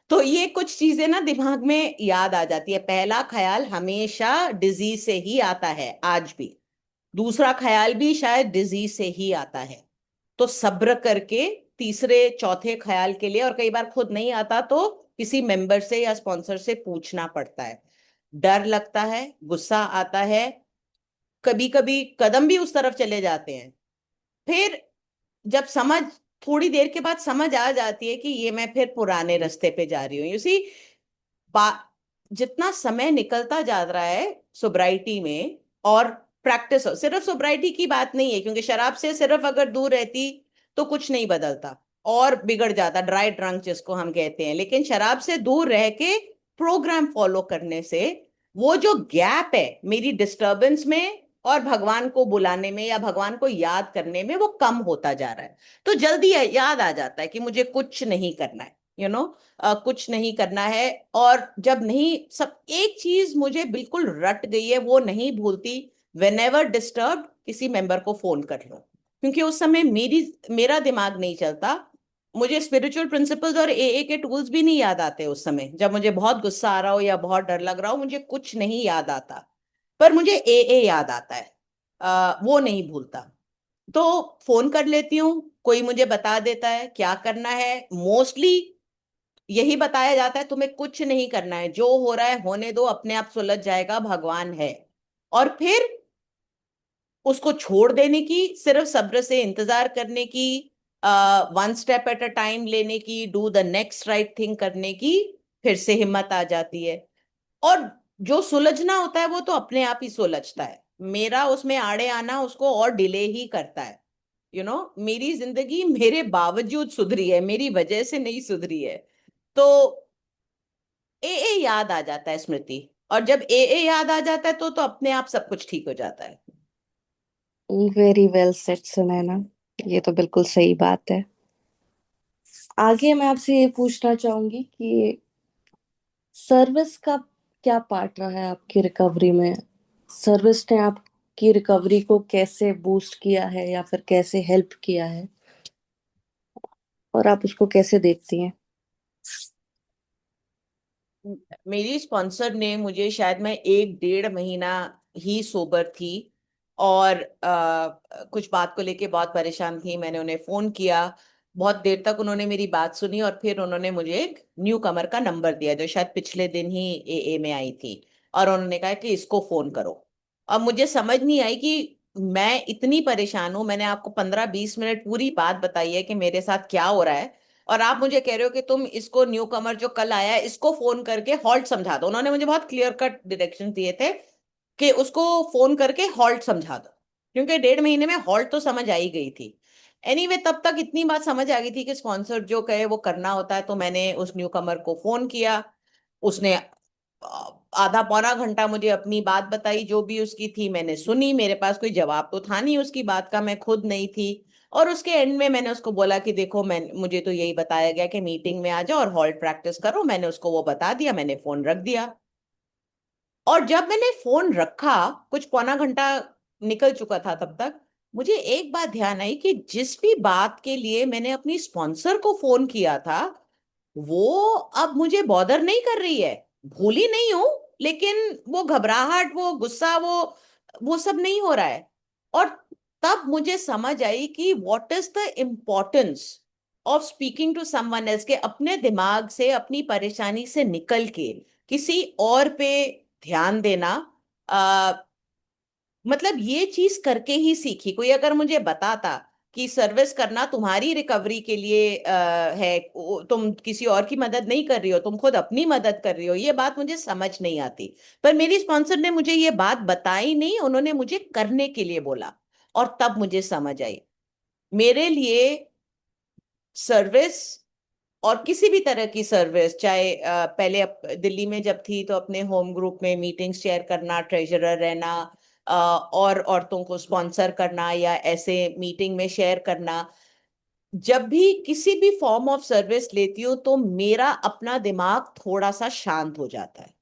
तो ये कुछ चीजें ना दिमाग में याद आ जाती है। पहला ख्याल हमेशा डिजीज से ही आता है आज भी, दूसरा ख्याल भी शायद डिजीज से ही आता है। तो सब्र करके तीसरे चौथे ख्याल के लिए, और कई बार खुद नहीं आता तो किसी मेंबर से या स्पॉन्सर से पूछना पड़ता है। डर लगता है, गुस्सा आता है, कभी कभी कदम भी उस तरफ चले जाते हैं। फिर जब थोड़ी देर के बाद समझ आ जाती है कि ये मैं फिर पुराने रास्ते पे जा रही हूँ। यू सी, बा जितना समय निकलता जा रहा है सोब्राइटी में, और प्रैक्टिस हो, सिर्फ सोब्राइटी की बात नहीं है, क्योंकि शराब से सिर्फ अगर दूर रहती तो कुछ नहीं बदलता, और बिगड़ जाता, ड्राई ड्रंक जिसको हम कहते हैं। लेकिन शराब से दूर रह के प्रोग्राम फॉलो करने से वो जो गैप है मेरी डिस्टरबेंस में और भगवान को बुलाने में या भगवान को याद करने में, वो कम होता जा रहा है। तो जल्दी याद आ जाता है कि मुझे कुछ नहीं करना है, कुछ नहीं करना है। और जब नहीं, सब एक चीज मुझे बिल्कुल रट गई है, वो नहीं भूलती, वेन एवर डिस्टर्ब किसी मेंबर को फोन कर लो, क्योंकि उस समय मेरा दिमाग नहीं चलता। मुझे स्पिरिचुअल प्रिंसिपल्स और एए के टूल्स भी नहीं याद आते उस समय, जब मुझे बहुत गुस्सा आ रहा हो या बहुत डर लग रहा हो, मुझे कुछ नहीं याद आता, पर मुझे एए याद आता है। वो नहीं भूलता। तो फोन कर लेती हूँ, कोई मुझे बता देता है क्या करना है। मोस्टली यही बताया जाता है, तुम्हें कुछ नहीं करना है, जो हो रहा है होने दो, अपने आप सुलझ जाएगा, भगवान है। और फिर उसको छोड़ देने की, सिर्फ सब्र से इंतजार करने की, one step at a time लेने की, do the next right thing करने की फिर से हिम्मत आ जाती है। और जो सुलझना होता है वो तो अपने आप ही सुलझता है। मेरा उसमें आड़े आना उसको और डिले ही करता है। मेरी जिंदगी मेरे बावजूद सुधरी है, मेरी वजह से नहीं सुधरी है। तो ए याद आ जाता है, स्मृति। और जब ए याद आ जाता है तो अपने आप सब कुछ ठीक हो जाता है।
वेरी वेल सेड सुनैना, ये तो बिल्कुल सही बात है। आगे मैं आपसे ये पूछना चाहूंगी कि सर्विस का क्या पार्ट रहा है आपकी रिकवरी में। सर्विस ने आपकी रिकवरी को कैसे बूस्ट किया है या फिर कैसे हेल्प किया है, और आप उसको कैसे देखती हैं?
मेरी स्पॉन्सर ने मुझे, शायद मैं 1 डेढ़ महीना ही सोबर थी, और कुछ बात को लेके बहुत परेशान थी। मैंने उन्हें फोन किया, बहुत देर तक उन्होंने मेरी बात सुनी, और फिर उन्होंने मुझे एक न्यू कमर का नंबर दिया जो शायद पिछले दिन ही में आई थी। और उन्होंने कहा कि इसको फोन करो। अब मुझे समझ नहीं आई कि मैं इतनी परेशान हूं, मैंने आपको 15-20 मिनट पूरी बात बताई है कि मेरे साथ क्या हो रहा है, और आप मुझे कह रहे हो कि तुम इसको न्यू कमर जो कल आया है इसको फोन करके हॉल्ट समझा दो। उन्होंने मुझे बहुत क्लियर कट डायरेक्शन दिए थे कि उसको फोन करके हॉल्ट समझा दो, क्योंकि 1 डेढ़ महीने में हॉल्ट तो समझ आ ही गई थी। तब तक इतनी बात समझ आ गई थी कि स्पॉन्सर जो कहे वो करना होता है। तो मैंने उस न्यू कमर को फोन किया। उसने आधा पौना घंटा मुझे अपनी बात बताई, जो भी उसकी थी मैंने सुनी। मेरे पास कोई जवाब तो था नहीं उसकी बात का, मैं खुद नहीं थी। और उसके एंड में मैंने उसको बोला कि देखो, मुझे तो यही बताया गया कि मीटिंग में आ जाओ और हॉल्ट प्रैक्टिस करो। मैंने उसको वो बता दिया, मैंने फोन रख दिया। और जब मैंने फोन रखा, कुछ पौना घंटा निकल चुका था तब तक, मुझे एक बात ध्यान आई कि जिस भी बात के लिए मैंने अपनी स्पॉन्सर को फोन किया था, वो अब मुझे बॉदर नहीं कर रही है। भूली नहीं हूं, लेकिन वो घबराहट, वो गुस्सा, वो सब नहीं हो रहा है। और तब मुझे समझ आई कि what is the importance of speaking to someone else, के अपने दिमाग से, अपनी परेशानी से निकल के किसी और पे ध्यान देना। आ, मतलब ये चीज करके ही सीखी। कोई अगर मुझे बताता कि सर्विस करना तुम्हारी रिकवरी के लिए है, तुम किसी और की मदद नहीं कर रही हो, तुम खुद अपनी मदद कर रही हो, ये बात मुझे समझ नहीं आती। पर मेरी स्पॉन्सर ने मुझे ये बात बताई नहीं, उन्होंने मुझे करने के लिए बोला। और तब मुझे समझ आई, मेरे लिए सर्विस, और किसी भी तरह की सर्विस, चाहे पहले दिल्ली में जब थी तो अपने होम ग्रुप में मीटिंग्स शेयर करना, ट्रेजरर रहना, और औरतों को स्पॉन्सर करना, या ऐसे मीटिंग में शेयर करना, जब भी किसी भी फॉर्म ऑफ सर्विस लेती हूँ तो मेरा अपना दिमाग थोड़ा सा शांत हो जाता है।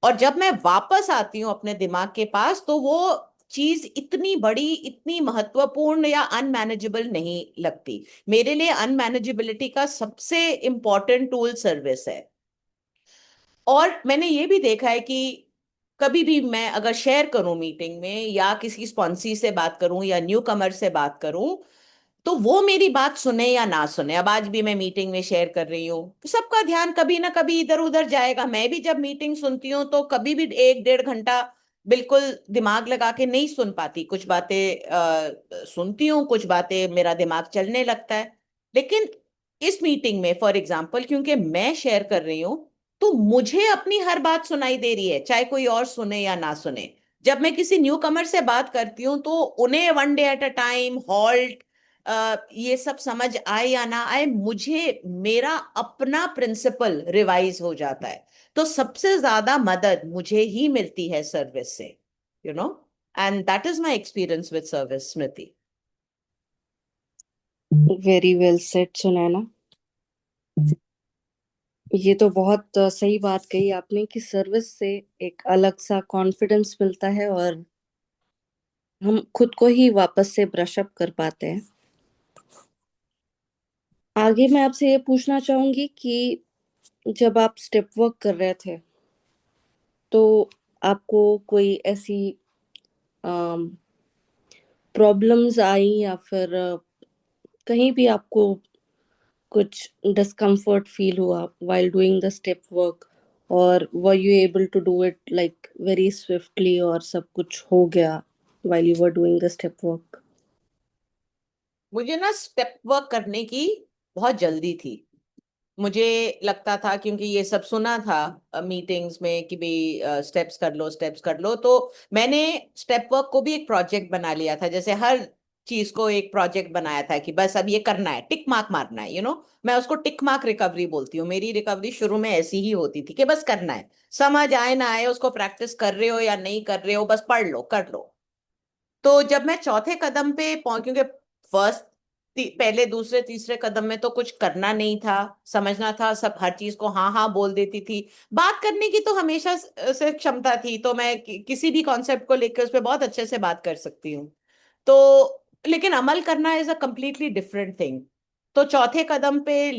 और जब मैं वापस आती हूँ अपने दिमाग के पास, तो वो चीज इतनी बड़ी, इतनी महत्वपूर्ण या अनमैनेजेबल नहीं लगती। मेरे लिए अनमैनेजेबिलिटी का सबसे इंपॉर्टेंट टूल सर्विस है। और मैंने ये भी देखा है कि कभी भी मैं अगर शेयर करूं मीटिंग में, या किसी स्पॉन्सी से बात करूं, या न्यू कमर से बात करूं, तो वो मेरी बात सुने या ना सुने, अब आज भी मैं मीटिंग में शेयर कर रही हूँ, तो सबका ध्यान कभी ना कभी इधर उधर जाएगा। मैं भी जब मीटिंग सुनती हूँ तो कभी भी 1 डेढ़ घंटा बिल्कुल दिमाग लगा के नहीं सुन पाती। कुछ बातें सुनती हूँ, कुछ बातें मेरा दिमाग चलने लगता है। लेकिन इस मीटिंग में फॉर एग्जाम्पल, क्योंकि मैं शेयर कर रही हूँ, तो मुझे अपनी हर बात सुनाई दे रही है, चाहे कोई और सुने या ना सुने। जब मैं किसी न्यू कमर से बात करती हूँ तो उन्हें one day at a time, halt, ये सब समझ आए या ना आए, मुझे मेरा अपना प्रिंसिपल रिवाइज हो जाता है। तो सबसे ज्यादा मदद मुझे ही मिलती है सर्विस से, you know and that is my experience with service, Smriti.
Very well said Sunaina, ये तो बहुत सही बात कही आपने कि सर्विस से एक अलग सा कॉन्फिडेंस मिलता है और हम खुद को ही वापस से ब्रश अप कर पाते हैं। आगे मैं आपसे ये पूछना चाहूंगी कि जब आप स्टेप वर्क कर रहे थे, तो आपको कोई ऐसी प्रॉब्लम्स आई या फिर कहीं भी आपको कुछ डिस्कम्फर्ट फील हुआ while doing the step work, और were you able to do it like very swiftly, और सब कुछ हो गया while you were doing the step work?
मुझे ना स्टेप वर्क करने की बहुत जल्दी थी। मुझे लगता था, क्योंकि ये सब सुना था मीटिंग्स में कि भाई स्टेप्स कर लो, स्टेप्स कर लो, तो मैंने स्टेप वर्क को भी एक प्रोजेक्ट बना लिया था। जैसे हर चीज को एक प्रोजेक्ट बनाया था कि बस अब ये करना है, टिक मार्क मारना है, मैं उसको टिक मार्क रिकवरी बोलती हूँ। मेरी रिकवरी शुरू में ऐसी ही होती थी कि बस करना है, समझ आए ना आए, उसको प्रैक्टिस कर रहे हो या नहीं कर रहे हो, बस पढ़ लो, कर लो। तो जब मैं चौथे कदम पे पहुंच, क्योंकि फर्स्ट पहले दूसरे तीसरे कदम में तो कुछ करना नहीं था, समझना था सब, हर चीज को हाँ हाँ बोल देती थी। बात करने की तो हमेशा से क्षमता थी, तो मैं किसी भी कॉन्सेप्ट को लेकर उस पर बहुत अच्छे से बात कर सकती हूँ। तो लेकिन अमल करना is a completely different thing. तो चौथे कदम पे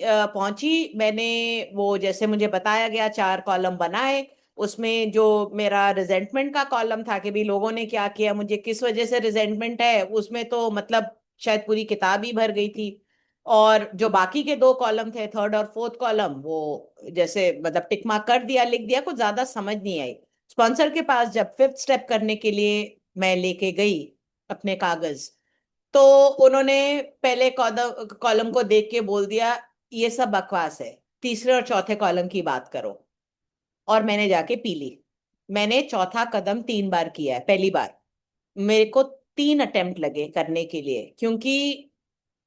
पहुंची मैंने। वो जैसे मुझे बताया गया, 4 कॉलम बनाए। उसमें जो मेरा रिजेंटमेंट का कॉलम था कि भी लोगों ने क्या किया, मुझे किस वजह से रिजेंटमेंट है, उसमें तो मतलब शायद पूरी किताब ही भर गई थी। और जो बाकी के 2 कॉलम थे, थर्ड और फोर्थ कॉलम, वो जैसे मतलब टिक मार्क कर दिया, लिख दिया, कुछ ज्यादा समझ नहीं आई। स्पॉन्सर के पास जब फिफ्थ स्टेप करने के लिए मैं लेके गई अपने कागज, तो उन्होंने पहले कॉलम को देख के बोल दिया, ये सब बकवास है, तीसरे और चौथे कॉलम की बात करो। और मैंने जाके पी ली। मैंने चौथा कदम 3 बार किया है। पहली बार मेरे को 3 अटेम्प्ट लगे करने के लिए, क्योंकि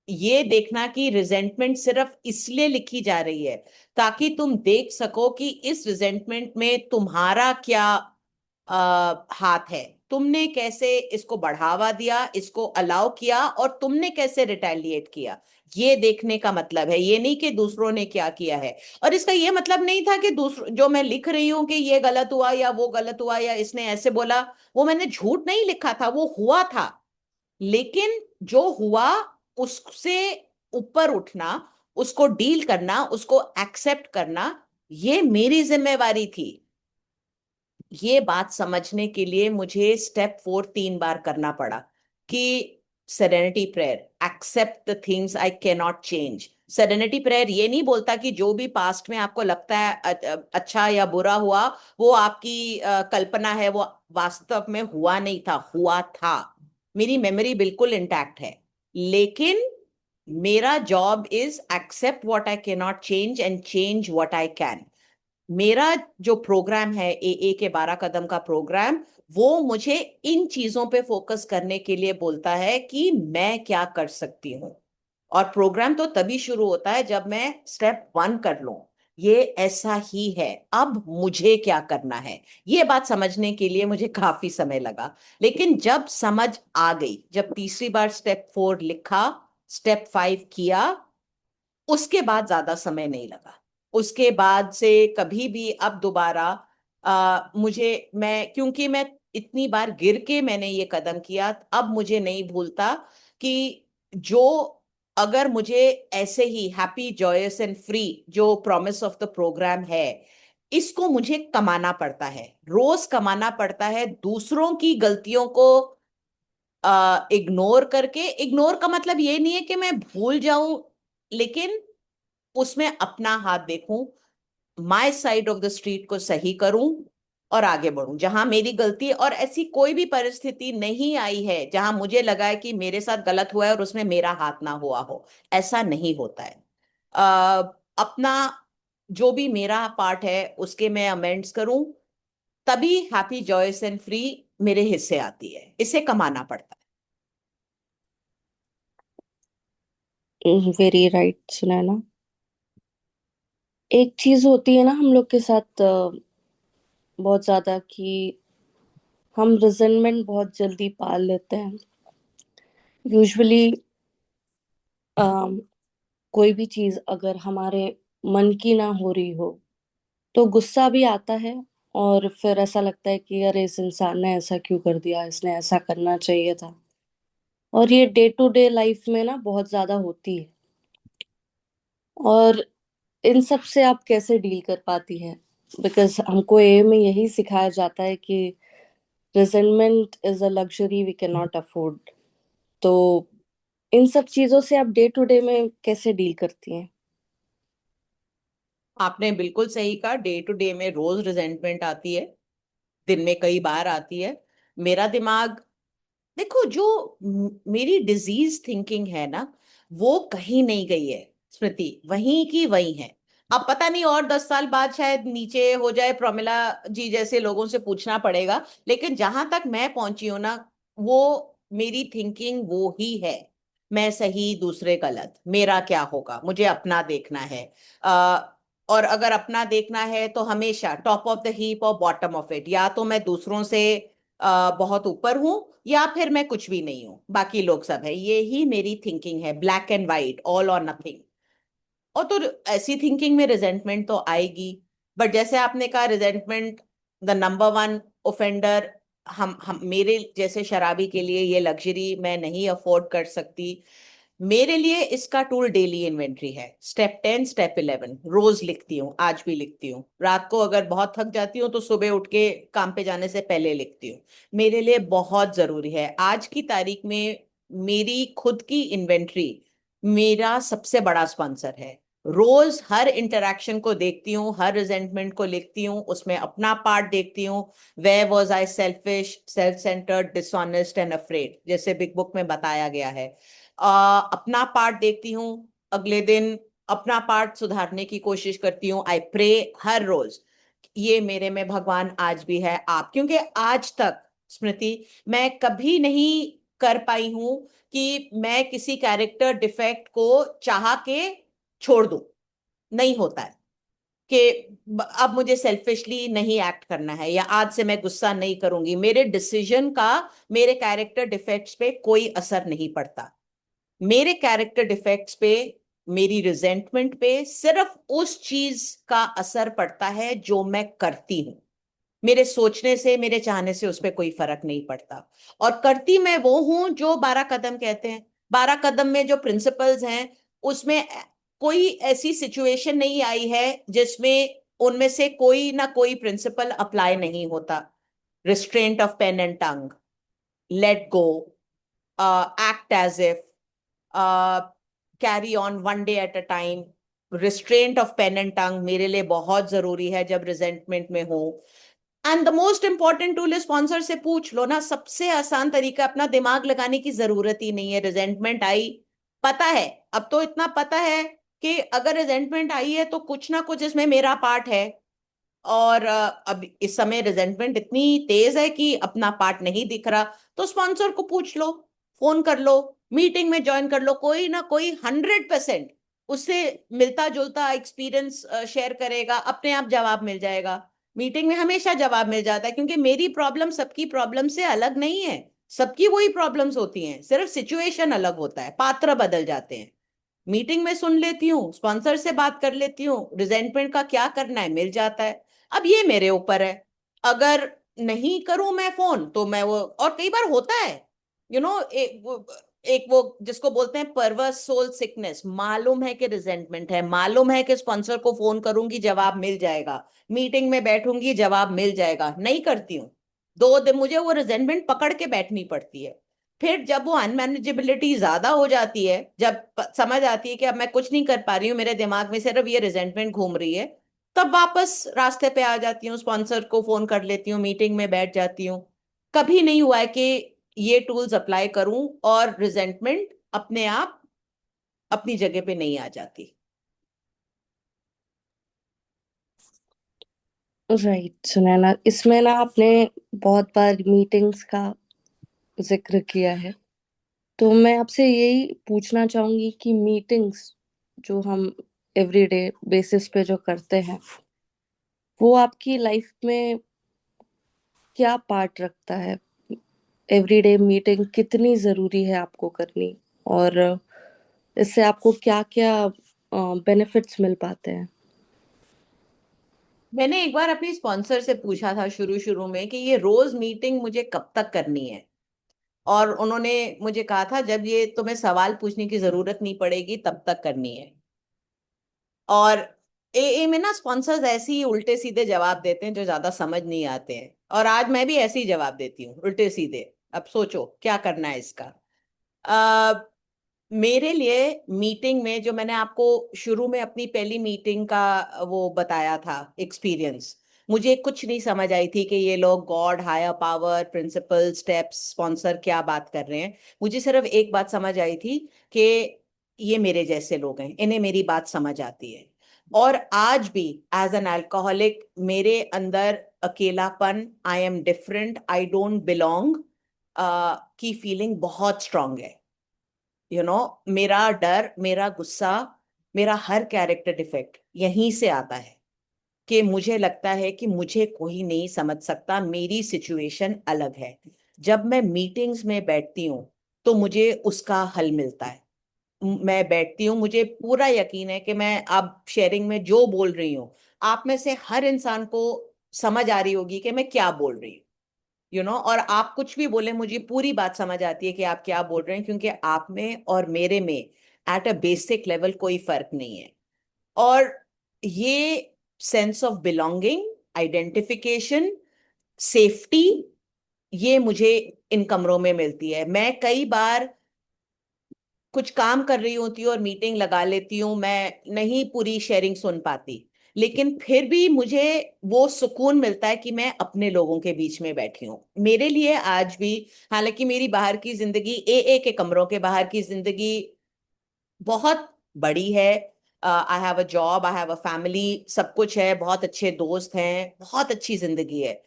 ये देखना कि रिजेंटमेंट सिर्फ इसलिए लिखी जा रही है ताकि तुम देख सको कि इस रिजेंटमेंट में तुम्हारा क्या हाथ है, तुमने कैसे इसको बढ़ावा दिया, इसको अलाउ किया, और तुमने कैसे रिटेलिएट किया। ये देखने का मतलब है, ये नहीं कि दूसरों ने क्या किया है। और इसका ये मतलब नहीं था कि दूसरों जो मैं लिख रही हूं कि ये गलत हुआ या वो गलत हुआ या इसने ऐसे बोला, वो मैंने झूठ नहीं लिखा था, वो हुआ था। लेकिन जो हुआ उससे ऊपर उठना, उसको डील करना, उसको एक्सेप्ट करना, ये मेरी जिम्मेवारी थी। ये बात समझने के लिए मुझे स्टेप 4 3 बार करना पड़ा कि serenity prayer, accept the things I can not change. Serenity prayer ये नहीं बोलता कि जो भी पास्ट में आपको लगता है अच्छा या बुरा हुआ, वो आपकी कल्पना है, वो वास्तव में हुआ नहीं था, हुआ था। मेरी मेमोरी बिल्कुल इंटैक्ट है। लेकिन मेरा job is accept what I can not change and change what I can. मेरा जो प्रोग्राम है, के 12 कदम का प्रोग्राम, वो मुझे इन चीजों पे फोकस करने के लिए बोलता है कि मैं क्या कर सकती हूँ। और प्रोग्राम तो तभी शुरू होता है जब मैं स्टेप 1 कर लूं, ये ऐसा ही है, अब मुझे क्या करना है। ये बात समझने के लिए मुझे काफी समय लगा। लेकिन जब समझ आ गई, जब तीसरी बार स्टेप 4 लिखा, स्टेप 5 किया, उसके बाद ज्यादा समय नहीं लगा। उसके बाद से कभी भी अब दोबारा मुझे, क्योंकि मैं इतनी बार गिर के मैंने ये कदम किया, अब मुझे नहीं भूलता कि जो, अगर मुझे ऐसे ही हैप्पी जॉयस एंड फ्री जो प्रॉमिस ऑफ द प्रोग्राम है, इसको मुझे कमाना पड़ता है, रोज कमाना पड़ता है, दूसरों की गलतियों को इग्नोर करके। इग्नोर का मतलब ये नहीं है कि मैं भूल जाऊं, लेकिन उसमें अपना हाथ देखूं, my side of the street को सही करूं और आगे बढ़ूं। जहां मेरी गलती है, और ऐसी कोई भी परिस्थिति नहीं आई है जहां मुझे लगा है कि मेरे साथ गलत हुआ है और उसमें मेरा हाथ ना हुआ हो, ऐसा नहीं होता है। अपना जो भी मेरा पार्ट है उसके मैं अमेंड्स करूं, तभी हैप्पी जॉयस एंड फ्री मेरे हिस्से आती है। इसे कमाना पड़ता
वेरी राइट सुनैना। एक चीज होती है ना हम लोग के साथ बहुत ज्यादा, कि हम रिजनमेंट बहुत जल्दी पाल लेते हैं। यूजुअली कोई भी चीज अगर हमारे मन की ना हो रही हो तो गुस्सा भी आता है, और फिर ऐसा लगता है कि अरे इस इंसान ने ऐसा क्यों कर दिया, इसने ऐसा करना चाहिए था। और ये डे टू डे लाइफ में ना बहुत ज्यादा होती है। और इन सब से आप कैसे डील कर पाती हैं? बिकॉज हमको ए में यही सिखाया जाता है कि resentment is a luxury we can not afford. तो इन सब चीजों से आप डे टू डे में कैसे डील करती हैं?
आपने बिल्कुल सही कहा, डे टू डे में रोज रिजेंटमेंट आती है, दिन में कई बार आती है। मेरा दिमाग, देखो, जो मेरी डिजीज थिंकिंग है ना, वो कहीं नहीं गई है स्मृति, वहीं की वहीं है। अब पता नहीं, और 10 साल बाद शायद नीचे हो जाए, प्रमिला जी जैसे लोगों से पूछना पड़ेगा, लेकिन जहां तक मैं पहुंची हूं ना, वो मेरी थिंकिंग वो ही है। मैं सही, दूसरे गलत, मेरा क्या होगा, मुझे अपना देखना है। और अगर अपना देखना है तो हमेशा टॉप ऑफ द हीप और बॉटम ऑफ इट, या तो मैं दूसरों से बहुत ऊपर हूं, या फिर मैं कुछ भी नहीं हूं, बाकी लोग सब है। ये ही मेरी थिंकिंग है, ब्लैक एंड वाइट, ऑल और नथिंग। और तो ऐसी थिंकिंग में रिजेंटमेंट तो आएगी। बट जैसे आपने कहा, resentment the number one offender, हम मेरे जैसे शराबी के लिए ये लग्जरी मैं नहीं अफोर्ड कर सकती। मेरे लिए इसका टूल डेली इन्वेंट्री है। स्टेप 10, स्टेप 11 रोज लिखती हूँ, आज भी लिखती हूँ। रात को अगर बहुत थक जाती हूँ तो सुबह उठ के काम पे जाने से पहले लिखती हूँ। मेरे लिए बहुत जरूरी है। आज की तारीख में मेरी खुद की इन्वेंट्री मेरा सबसे बड़ा स्पॉन्सर है। रोज हर इंटरेक्शन को देखती हूँ, हर रिजेंटमेंट को लिखती हूँ, उसमें अपना पार्ट देखती हूँ। Where was I selfish, self centred, dishonest and afraid, जैसे बिग बुक में बताया गया है। अपना पार्ट देखती हूँ, अगले दिन अपना पार्ट सुधारने की कोशिश करती हूँ। आई प्रे हर रोज, ये मेरे में भगवान आज भी है आप, क्योंकि आज तक स्मृति मैं कभी नहीं कर पाई हूं कि मैं किसी कैरेक्टर डिफेक्ट को चाह के छोड़ दूं। नहीं होता है कि अब मुझे सेल्फिशली नहीं एक्ट करना है, या आज से मैं गुस्सा नहीं करूंगी। मेरे डिसीजन का मेरे कैरेक्टर डिफेक्ट्स पे कोई असर नहीं पड़ता। मेरे कैरेक्टर डिफेक्ट्स पे, मेरी रिजेंटमेंट पे सिर्फ उस चीज का असर पड़ता है जो मैं करती हूं। मेरे सोचने से, मेरे चाहने से उस पर कोई फर्क नहीं पड़ता। और करती मैं वो हूं जो 12 कदम कहते हैं। 12 कदम में जो प्रिंसिपल्स हैं, उसमें कोई ऐसी सिचुएशन नहीं आई है जिसमें उनमें से कोई ना कोई प्रिंसिपल अप्लाई नहीं होता। Restraint of pen and tongue, let go, act as if, carry on one day at a time. Restraint of pen and tongue मेरे लिए बहुत जरूरी है जब रिजेंटमेंट में हो। And the most important tool है, स्पॉन्सर से पूछ लो ना, सबसे आसान तरीका। अपना दिमाग लगाने की जरूरत ही नहीं है। रिजेंटमेंट आई, पता है, अब तो इतना पता है कि अगर रिजेंटमेंट आई है तो कुछ ना कुछ इसमें मेरा पार्ट है। और अब इस समय रिजेंटमेंट इतनी तेज है कि अपना पार्ट नहीं दिख रहा, तो स्पॉन्सर को पूछ लो, फोन कर लो, मीटिंग में ज्वाइन कर लो। कोई ना कोई 100% उससे मिलता जुलता एक्सपीरियंस शेयर करेगा, अपने आप जवाब मिल जाएगा। मीटिंग में हमेशा जवाब मिल जाता है, क्योंकि मेरी प्रॉब्लम सबकी प्रॉब्लम से अलग नहीं है। सबकी वही प्रॉब्लम्स होती हैं, सिर्फ सिचुएशन अलग होता है, पात्र बदल जाते हैं। मीटिंग में सुन लेती हूँ, स्पॉन्सर से बात कर लेती हूँ, रिजेंटमेंट का क्या करना है मिल जाता है। अब ये मेरे ऊपर है। अगर नहीं करूं मैं फोन तो मैं वो, और कई बार होता है, एक वो जिसको बोलते हैं परवर्स सोल सिकनेस, मालूम है कि रिजेंटमेंट है, मालूम है कि स्पॉन्सर को फोन करूंगी जवाब मिल जाएगा, मीटिंग में बैठूंगी जवाब मिल जाएगा, नहीं करती हूँ। 2 दिन मुझे वो रिजेंटमेंट पकड़ के बैठनी पड़ती है। फिर जब वो अनमैनेजेबिलिटी ज्यादा हो जाती है, जब समझ आती है कि अब मैं कुछ नहीं कर पा रही हूँ, मेरे दिमाग में सिर्फ ये रिजेंटमेंट घूम रही है, तब वापस रास्ते पे आ जाती हूँ, स्पॉन्सर को फोन कर लेती हूँ, मीटिंग में बैठ जाती हूँ। कभी नहीं हुआ है कि ये टूल्स अप्लाई करूं और रिजेंटमेंट अपने आप अपनी जगह पे नहीं आ जाती।
राइट सुनैना, इसमें ना आपने बहुत बार मीटिंग्स का जिक्र किया है। तो मैं आपसे यही पूछना चाहूंगी कि मीटिंग्स जो हम एवरीडे बेसिस पे जो करते हैं, वो आपकी लाइफ में क्या पार्ट रखता है? एवरीडे मीटिंग कितनी जरूरी है आपको करनी, और इससे आपको क्या क्या बेनिफिट्स मिल पाते हैं?
मैंने एक बार अपनी स्पॉन्सर से पूछा था शुरू शुरू में कि ये रोज मीटिंग मुझे कब तक करनी है। और उन्होंने मुझे कहा था, जब ये तुम्हें सवाल पूछने की जरूरत नहीं पड़ेगी तब तक करनी है। और एए में ना स्पॉन्सर्स ऐसे ही उल्टे सीधे जवाब देते हैं जो ज्यादा समझ नहीं आते हैं। और आज मैं भी ऐसे ही जवाब देती हूँ, उल्टे सीधे। अब सोचो क्या करना है इसका। अ, मेरे लिए मीटिंग में, जो मैंने आपको शुरू में अपनी पहली मीटिंग का वो बताया था एक्सपीरियंस, मुझे कुछ नहीं समझ आई थी कि ये लोग God, higher power, principle, steps, sponsor क्या बात कर रहे हैं। मुझे सिर्फ एक बात समझ आई थी कि ये मेरे जैसे लोग हैं, इन्हें मेरी बात समझ आती है। और आज भी एज एन अल्कोहलिक मेरे अंदर अकेलापन, I am different, I don't belong की फीलिंग बहुत स्ट्रांग है। मेरा डर, मेरा गुस्सा, मेरा हर कैरेक्टर डिफेक्ट यहीं से आता है कि मुझे लगता है कि मुझे कोई नहीं समझ सकता, मेरी सिचुएशन अलग है। जब मैं मीटिंग्स में बैठती हूँ तो मुझे उसका हल मिलता है। मैं बैठती हूँ, मुझे पूरा यकीन है कि मैं अब शेयरिंग में जो बोल रही हूँ, आप में से हर इंसान को समझ आ रही होगी कि मैं क्या बोल रही हूँ। और आप कुछ भी बोले, मुझे पूरी बात समझ आती है कि आप क्या बोल रहे हैं, क्योंकि आप में और मेरे में एट अ बेसिक लेवल कोई फर्क नहीं है। और ये sense of belonging, identification, safety, ये मुझे इन कमरों में मिलती है। मैं कई बार कुछ काम कर रही होती हूँ और मीटिंग लगा लेती हूँ, मैं नहीं पूरी शेयरिंग सुन पाती, लेकिन फिर भी मुझे वो सुकून मिलता है कि मैं अपने लोगों के बीच में बैठी हूँ। मेरे लिए आज भी, हालांकि मेरी बाहर की जिंदगी, ए के कमरों के बाहर की जिंदगी बहुत बड़ी है, I have a job, I have a family, सब कुछ है, बहुत अच्छे दोस्त हैं, बहुत अच्छी जिंदगी है,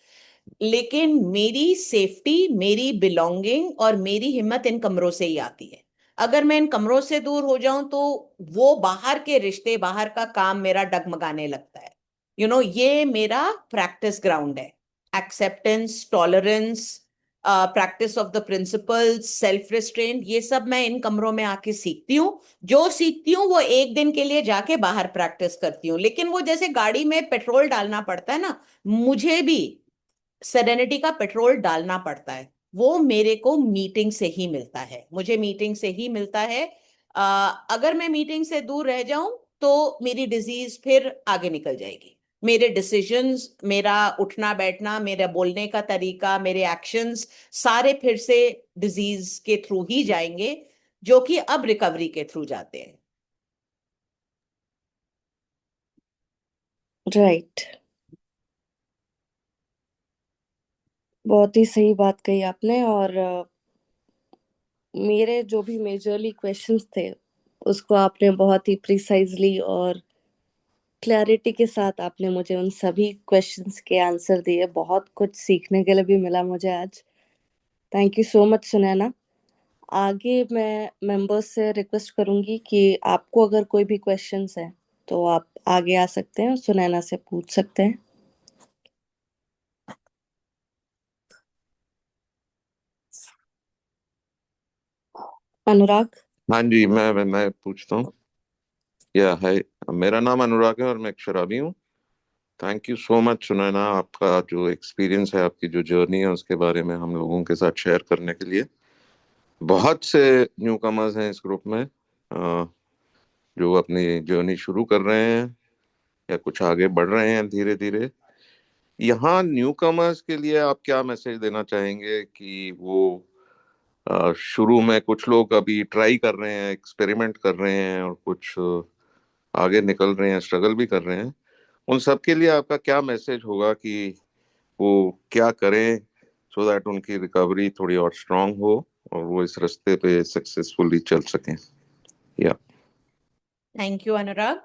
लेकिन मेरी सेफ्टी, मेरी बिलोंगिंग और मेरी हिम्मत इन कमरों से ही आती है। अगर मैं इन कमरों से दूर हो जाऊं तो वो बाहर के रिश्ते, बाहर का काम मेरा डगमगाने लगता है। ये मेरा प्रैक्टिस ग्राउंड है। Acceptance, tolerance, practice of the principles, self restraint, ये सब मैं इन कमरों में आके सीखती हूँ। जो सीखती हूँ वो एक दिन के लिए जाके बाहर प्रैक्टिस करती हूँ, लेकिन वो जैसे गाड़ी में पेट्रोल डालना पड़ता है ना, मुझे भी सेरेनिटी का पेट्रोल डालना पड़ता है। वो मेरे को मीटिंग से ही मिलता है, मुझे मीटिंग से ही मिलता है। अगर मैं मीटिंग से दूर रह जाऊं तो मेरी डिजीज फिर आगे निकल जाएगी। मेरे डिसीजंस, मेरा उठना बैठना, मेरा बोलने का तरीका, मेरे एक्शंस सारे फिर से डिजीज के थ्रू ही जाएंगे, जो कि अब रिकवरी के थ्रू जाते हैं।
राइट। बहुत ही सही बात कही आपने। और मेरे जो भी मेजरली क्वेश्चंस थे उसको आपने बहुत ही प्रिसाइजली और क्लैरिटी के साथ आपने मुझे उन सभी क्वेश्चंस के आंसर दिए। बहुत कुछ सीखने के लिए भी मिला मुझे आज। Thank you so much Sunaina. आगे मैं मेंबर्स से रिक्वेस्ट करूंगी कि आपको अगर कोई भी क्वेश्चंस है तो आप आगे आ सकते हैं और सुनैना से पूछ सकते हैं। अनुराग।
हाँ जी, मैं पूछता हूँ। या है, मेरा नाम अनुराग है और मैं एक शराबी हूँ। Thank you so much Sunaina, आपका जो एक्सपीरियंस है, आपकी जो जर्नी है, उसके बारे में हम लोगों के साथ शेयर करने के लिए। बहुत से न्यू कमर्स हैं इस ग्रुप में, जो अपनी जर्नी शुरू कर रहे हैं या कुछ आगे बढ़ रहे हैं धीरे धीरे। यहाँ न्यू कमर्स के लिए आप क्या मैसेज देना चाहेंगे कि वो शुरू में, कुछ लोग अभी ट्राई कर रहे हैं, एक्सपेरिमेंट कर रहे हैं, और कुछ आगे निकल रहे हैं, स्ट्रगल भी कर रहे हैं, उन सब के लिए आपका क्या मैसेज होगा कि वो क्या करें सो दैट उनकी रिकवरी थोड़ी और स्ट्रांग हो और वो इस रास्ते पे सक्सेसफुली चल सकें। या
thank you Anurag.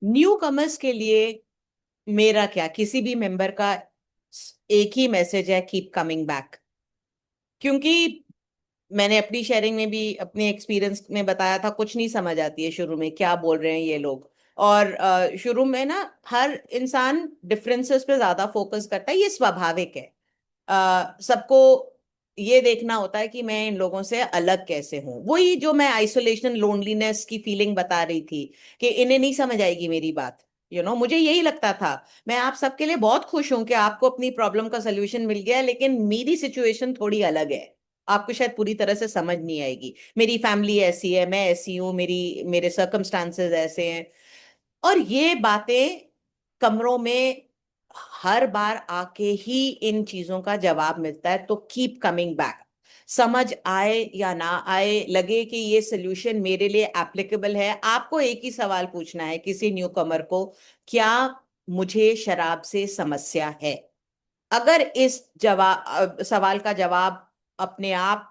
New commerce के लिए मेरा क्या, किसी भी मेंबर का एक ही मैसेज है, कीप कमिंग बैक। क्योंकि मैंने अपनी शेयरिंग में भी अपने एक्सपीरियंस में बताया था, कुछ नहीं समझ आती है शुरू में, क्या बोल रहे हैं ये लोग। और शुरू में ना हर इंसान डिफरेंसेस पे ज्यादा फोकस करता है, ये स्वाभाविक है। सबको ये देखना होता है कि मैं इन लोगों से अलग कैसे हूं। वही जो मैं आइसोलेशन, लोनलीनेस की फीलिंग बता रही थी कि इन्हें नहीं समझ आएगी मेरी बात। मुझे यही लगता था। मैं आप सबके लिए बहुत खुश हूं कि आपको अपनी प्रॉब्लम का सोल्यूशन मिल गया है, लेकिन मेरी सिचुएशन थोड़ी अलग है, आपको शायद पूरी तरह से समझ नहीं आएगी। मेरी फैमिली ऐसी है, मैं ऐसी हूँ, मेरे सर्कमस्टांसेस ऐसे हैं। और ये बातें कमरों में हर बार आके ही इन चीजों का जवाब मिलता है, तो कीप कमिंग बैक। समझ आए या ना आए, लगे कि ये सोल्यूशन मेरे लिए एप्लीकेबल है, आपको एक ही सवाल पूछना है किसी न्यू कमर को, क्या मुझे शराब से समस्या है? अगर इस जवाब सवाल का जवाब अपने आप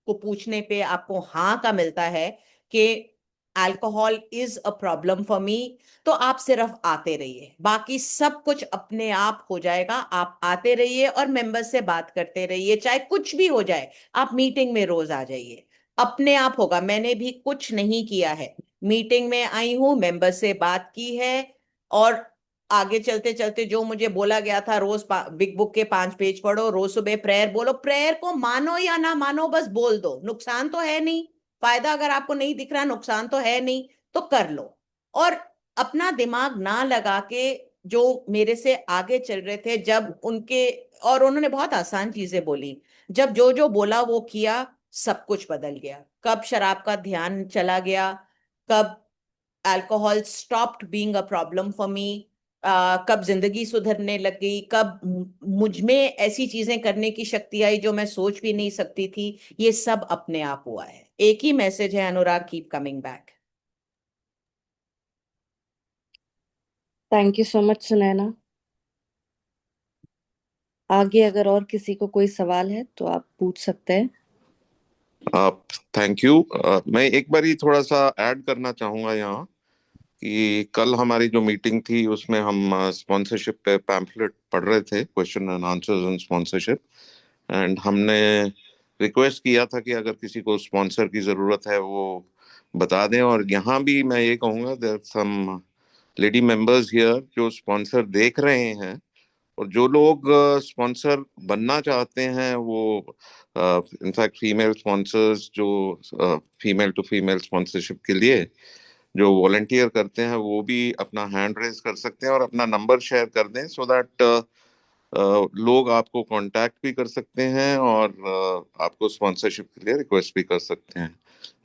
को पूछने पे आपको हाँ का मिलता है कि alcohol is a problem for me, तो आप सिर्फ आते रहिए, बाकी सब कुछ अपने आप हो जाएगा। आप आते रहिए और मेंबर से बात करते रहिए, चाहे कुछ भी हो जाए। आप मीटिंग में रोज आ जाइए, अपने आप होगा। मैंने भी कुछ नहीं किया है, मीटिंग में आई हूं, मेंबर से बात की है, और आगे चलते चलते जो मुझे बोला गया था, रोज बिग बुक के 5 पेज पढ़ो, रोज सुबह प्रेयर बोलो। प्रेयर को मानो या ना मानो, बस बोल दो, नुकसान तो है नहीं। फायदा अगर आपको नहीं दिख रहा, नुकसान तो है नहीं, तो कर लो। और अपना दिमाग ना लगा के, जो मेरे से आगे चल रहे थे, जब उनके, और उन्होंने बहुत आसान चीजें बोली, जब जो जो बोला वो किया, सब कुछ बदल गया। कब शराब का ध्यान चला गया, कब alcohol stopped being a problem for me, कब जिंदगी सुधरने लग गई, कब मुझ में ऐसी चीजें करने की शक्ति आई जो मैं सोच भी नहीं सकती थी, ये सब अपने आप हुआ है। एक ही मैसेज है Anurag, keep coming back.
Thank you so much Sunaina. आगे अगर और किसी को कोई सवाल है तो आप पूछ सकते हैं।
आप थैंक यू। मैं एक बार ही थोड़ा सा ऐड करना चाहूंगा यहाँ कि कल हमारी जो मीटिंग थी उसमें हम स्पॉन्सरशिप पे पैम्फलेट पढ़ रहे थे, question and answers on sponsorship. And हमने रिक्वेस्ट किया था कि अगर किसी को स्पॉन्सर की जरूरत है वो बता दें। और यहाँ भी मैं ये कहूँगा, there some lady members here जो स्पॉन्सर देख रहे हैं, और जो लोग स्पॉन्सर बनना चाहते हैं, वो इनफैक्ट फीमेल स्पॉन्सर्स जो फीमेल टू फीमेल स्पॉन्सरशिप के लिए जो वॉलंटियर करते हैं, वो भी अपना हैंड रेज कर सकते हैं और अपना नंबर शेयर कर दें, सो दैट लोग आपको कांटेक्ट भी कर सकते हैं और आपको स्पॉन्सरशिप के लिए रिक्वेस्ट भी कर सकते हैं।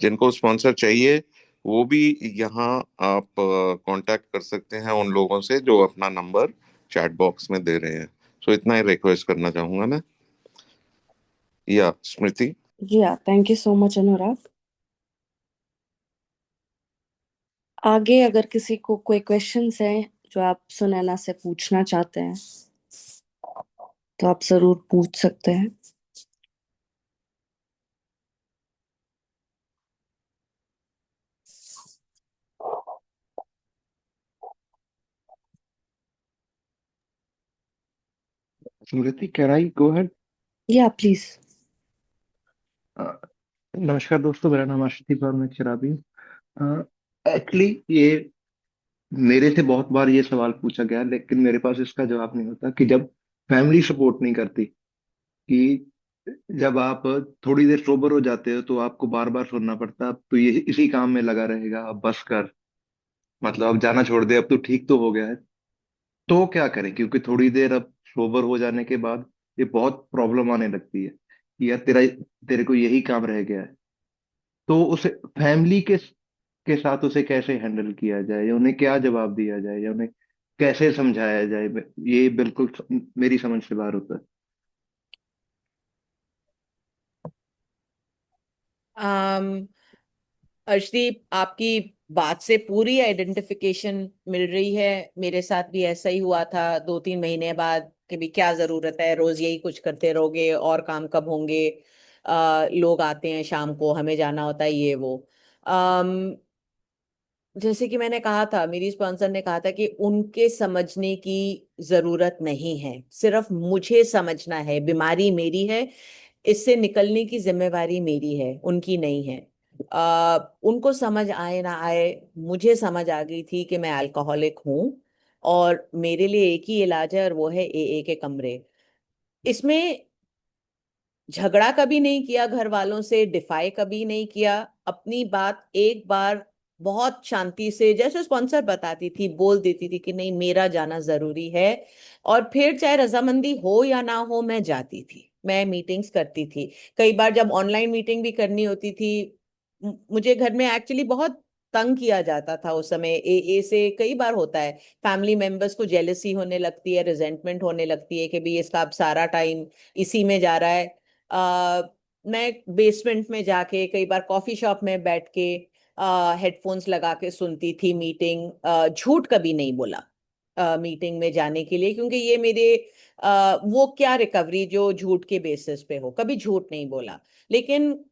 जिनको स्पॉन्सर चाहिए वो भी यहाँ आप कांटेक्ट कर सकते हैं उन लोगों से जो अपना नंबर चैट बॉक्स में दे रहे हैं। सो इतना ही रिक्वेस्ट करना चाहूंगा मैं। या स्मृति।
जी हाँ, थैंक यू सो मच अनुराग। आगे अगर किसी को कोई क्वेश्चंस हैं जो आप सुनैना से पूछना चाहते हैं तो आप जरूर पूछ सकते हैं।
स्मृति, कैन आई गो अहेड?
या प्लीज।
नमस्कार दोस्तों, मेरा नाम आशिफ और मैं एक शराबी हूँ। एक्चुअली ये मेरे से बहुत बार ये सवाल पूछा गया, लेकिन मेरे पास इसका जवाब नहीं होता कि जब फैमिली सपोर्ट नहीं करती, कि जब आप थोड़ी देर सोबर हो जाते हो तो आपको बार बार सुनना पड़ता है, अब तो ये इसी काम में लगा रहेगा, अब बस कर, मतलब अब जाना छोड़ दे, अब तो ठीक तो हो गया है। तो क्या करें, क्योंकि थोड़ी देर अब सोबर हो जाने के बाद ये बहुत प्रॉब्लम आने लगती है कि यार तेरा तेरे को यही काम रह गया है। तो उसे फैमिली के साथ उसे कैसे हैंडल किया जाए, या उन्हें क्या जवाब दिया जाए, या उन्हें कैसे समझाया जाए, ये बिल्कुल मेरी समझ से बाहर होता है।
um, अर्शदीप, आपकी बात से पूरी आइडेंटिफिकेशन मिल रही है। मेरे साथ भी ऐसा ही हुआ था 2-3 महीने बाद, कि भी क्या जरूरत है, रोज यही कुछ करते रहोगे, और काम कब होंगे, लोग आते हैं शाम को, हमें जाना होता है, ये वो। जैसे कि मैंने कहा था, मेरी स्पॉन्सर ने कहा था कि उनके समझने की जरूरत नहीं है, सिर्फ मुझे समझना है, बीमारी मेरी है, इससे निकलने की जिम्मेवारी मेरी है, उनकी नहीं है। उनको समझ आए ना आए, मुझे समझ आ गई थी कि मैं अल्कोहलिक हूँ, और मेरे लिए एक ही इलाज है, और वो है एए के कमरे। इसमें झगड़ा कभी नहीं किया, घर वालों से डिफाई कभी नहीं किया, अपनी बात एक बार बहुत शांति से, जैसे स्पॉन्सर बताती थी, बोल देती थी कि नहीं, मेरा जाना जरूरी है। और फिर चाहे रजामंदी हो या ना हो, मैं जाती थी, मैं मीटिंग्स करती थी। कई बार जब ऑनलाइन मीटिंग भी करनी होती थी, मुझे घर में एक्चुअली बहुत तंग किया जाता था उस समय। ए से कई बार होता है, फैमिली मेंबर्स को जेलसी होने लगती है, रिजेंटमेंट होने लगती है कि भाई इसका अब सारा टाइम इसी में जा रहा है। मैं बेसमेंट में जाके कई बार कॉफी शॉप में बैठ के हेडफोन्स लगा के सुनती थी मीटिंग। झूठ कभी नहीं बोला मीटिंग में जाने के लिए, क्योंकि ये मेरे वो क्या रिकवरी जो झूठ के बेसिस पे हो, कभी झूठ नहीं बोला। लेकिन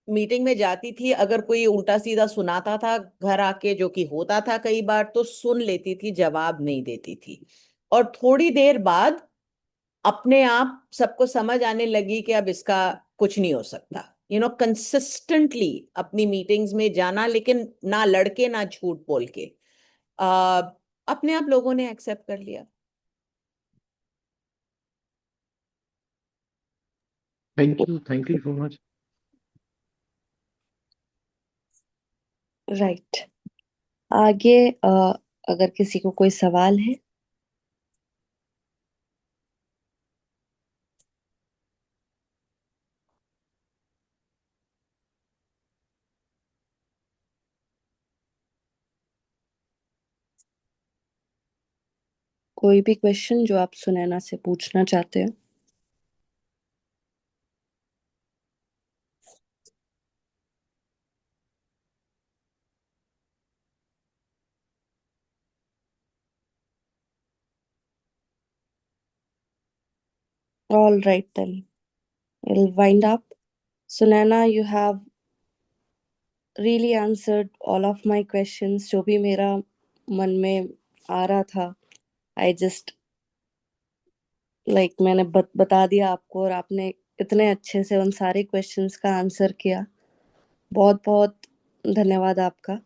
मीटिंग में जाती थी, अगर कोई उल्टा सीधा सुनाता था घर आके, जो कि होता था कई बार, तो सुन लेती थी, जवाब नहीं देती थी। और थोड़ी देर बाद अपने आप सबको समझ आने लगी कि अब इसका कुछ नहीं हो सकता। कंसिस्टेंटली अपनी मीटिंग्स में जाना, लेकिन ना लड़के ना झूठ बोल के, आ, अपने आप लोगों ने एक्सेप्ट कर लिया।
Thank you so much.
Right. आगे अगर किसी को कोई सवाल है। कोई भी क्वेश्चन जो आप सुनैना से पूछना चाहते हो। All right then. We'll wind up. Sunaina, you have really answered all of my questions. जो भी मेरा मन में आ रहा था, I just मैंने बता दिया आपको, और आपने इतने अच्छे से उन सारे क्वेश्चंस का आंसर किया। बहुत बहुत धन्यवाद आपका।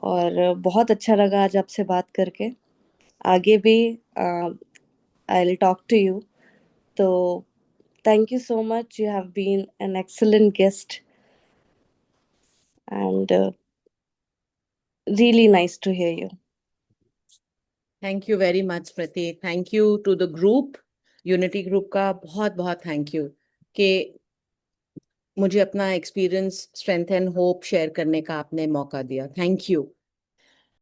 और बहुत अच्छा लगा आज आपसे बात करके। आगे भी I will talk to you. तो thank you so much. You have been an excellent guest and really nice to hear you.
Thank you very much Smriti. Thank you to the group, unity group का बहुत बहुत थैंक यू कि मुझे अपना experience, strength and hope share करने का आपने मौका दिया। Thank you.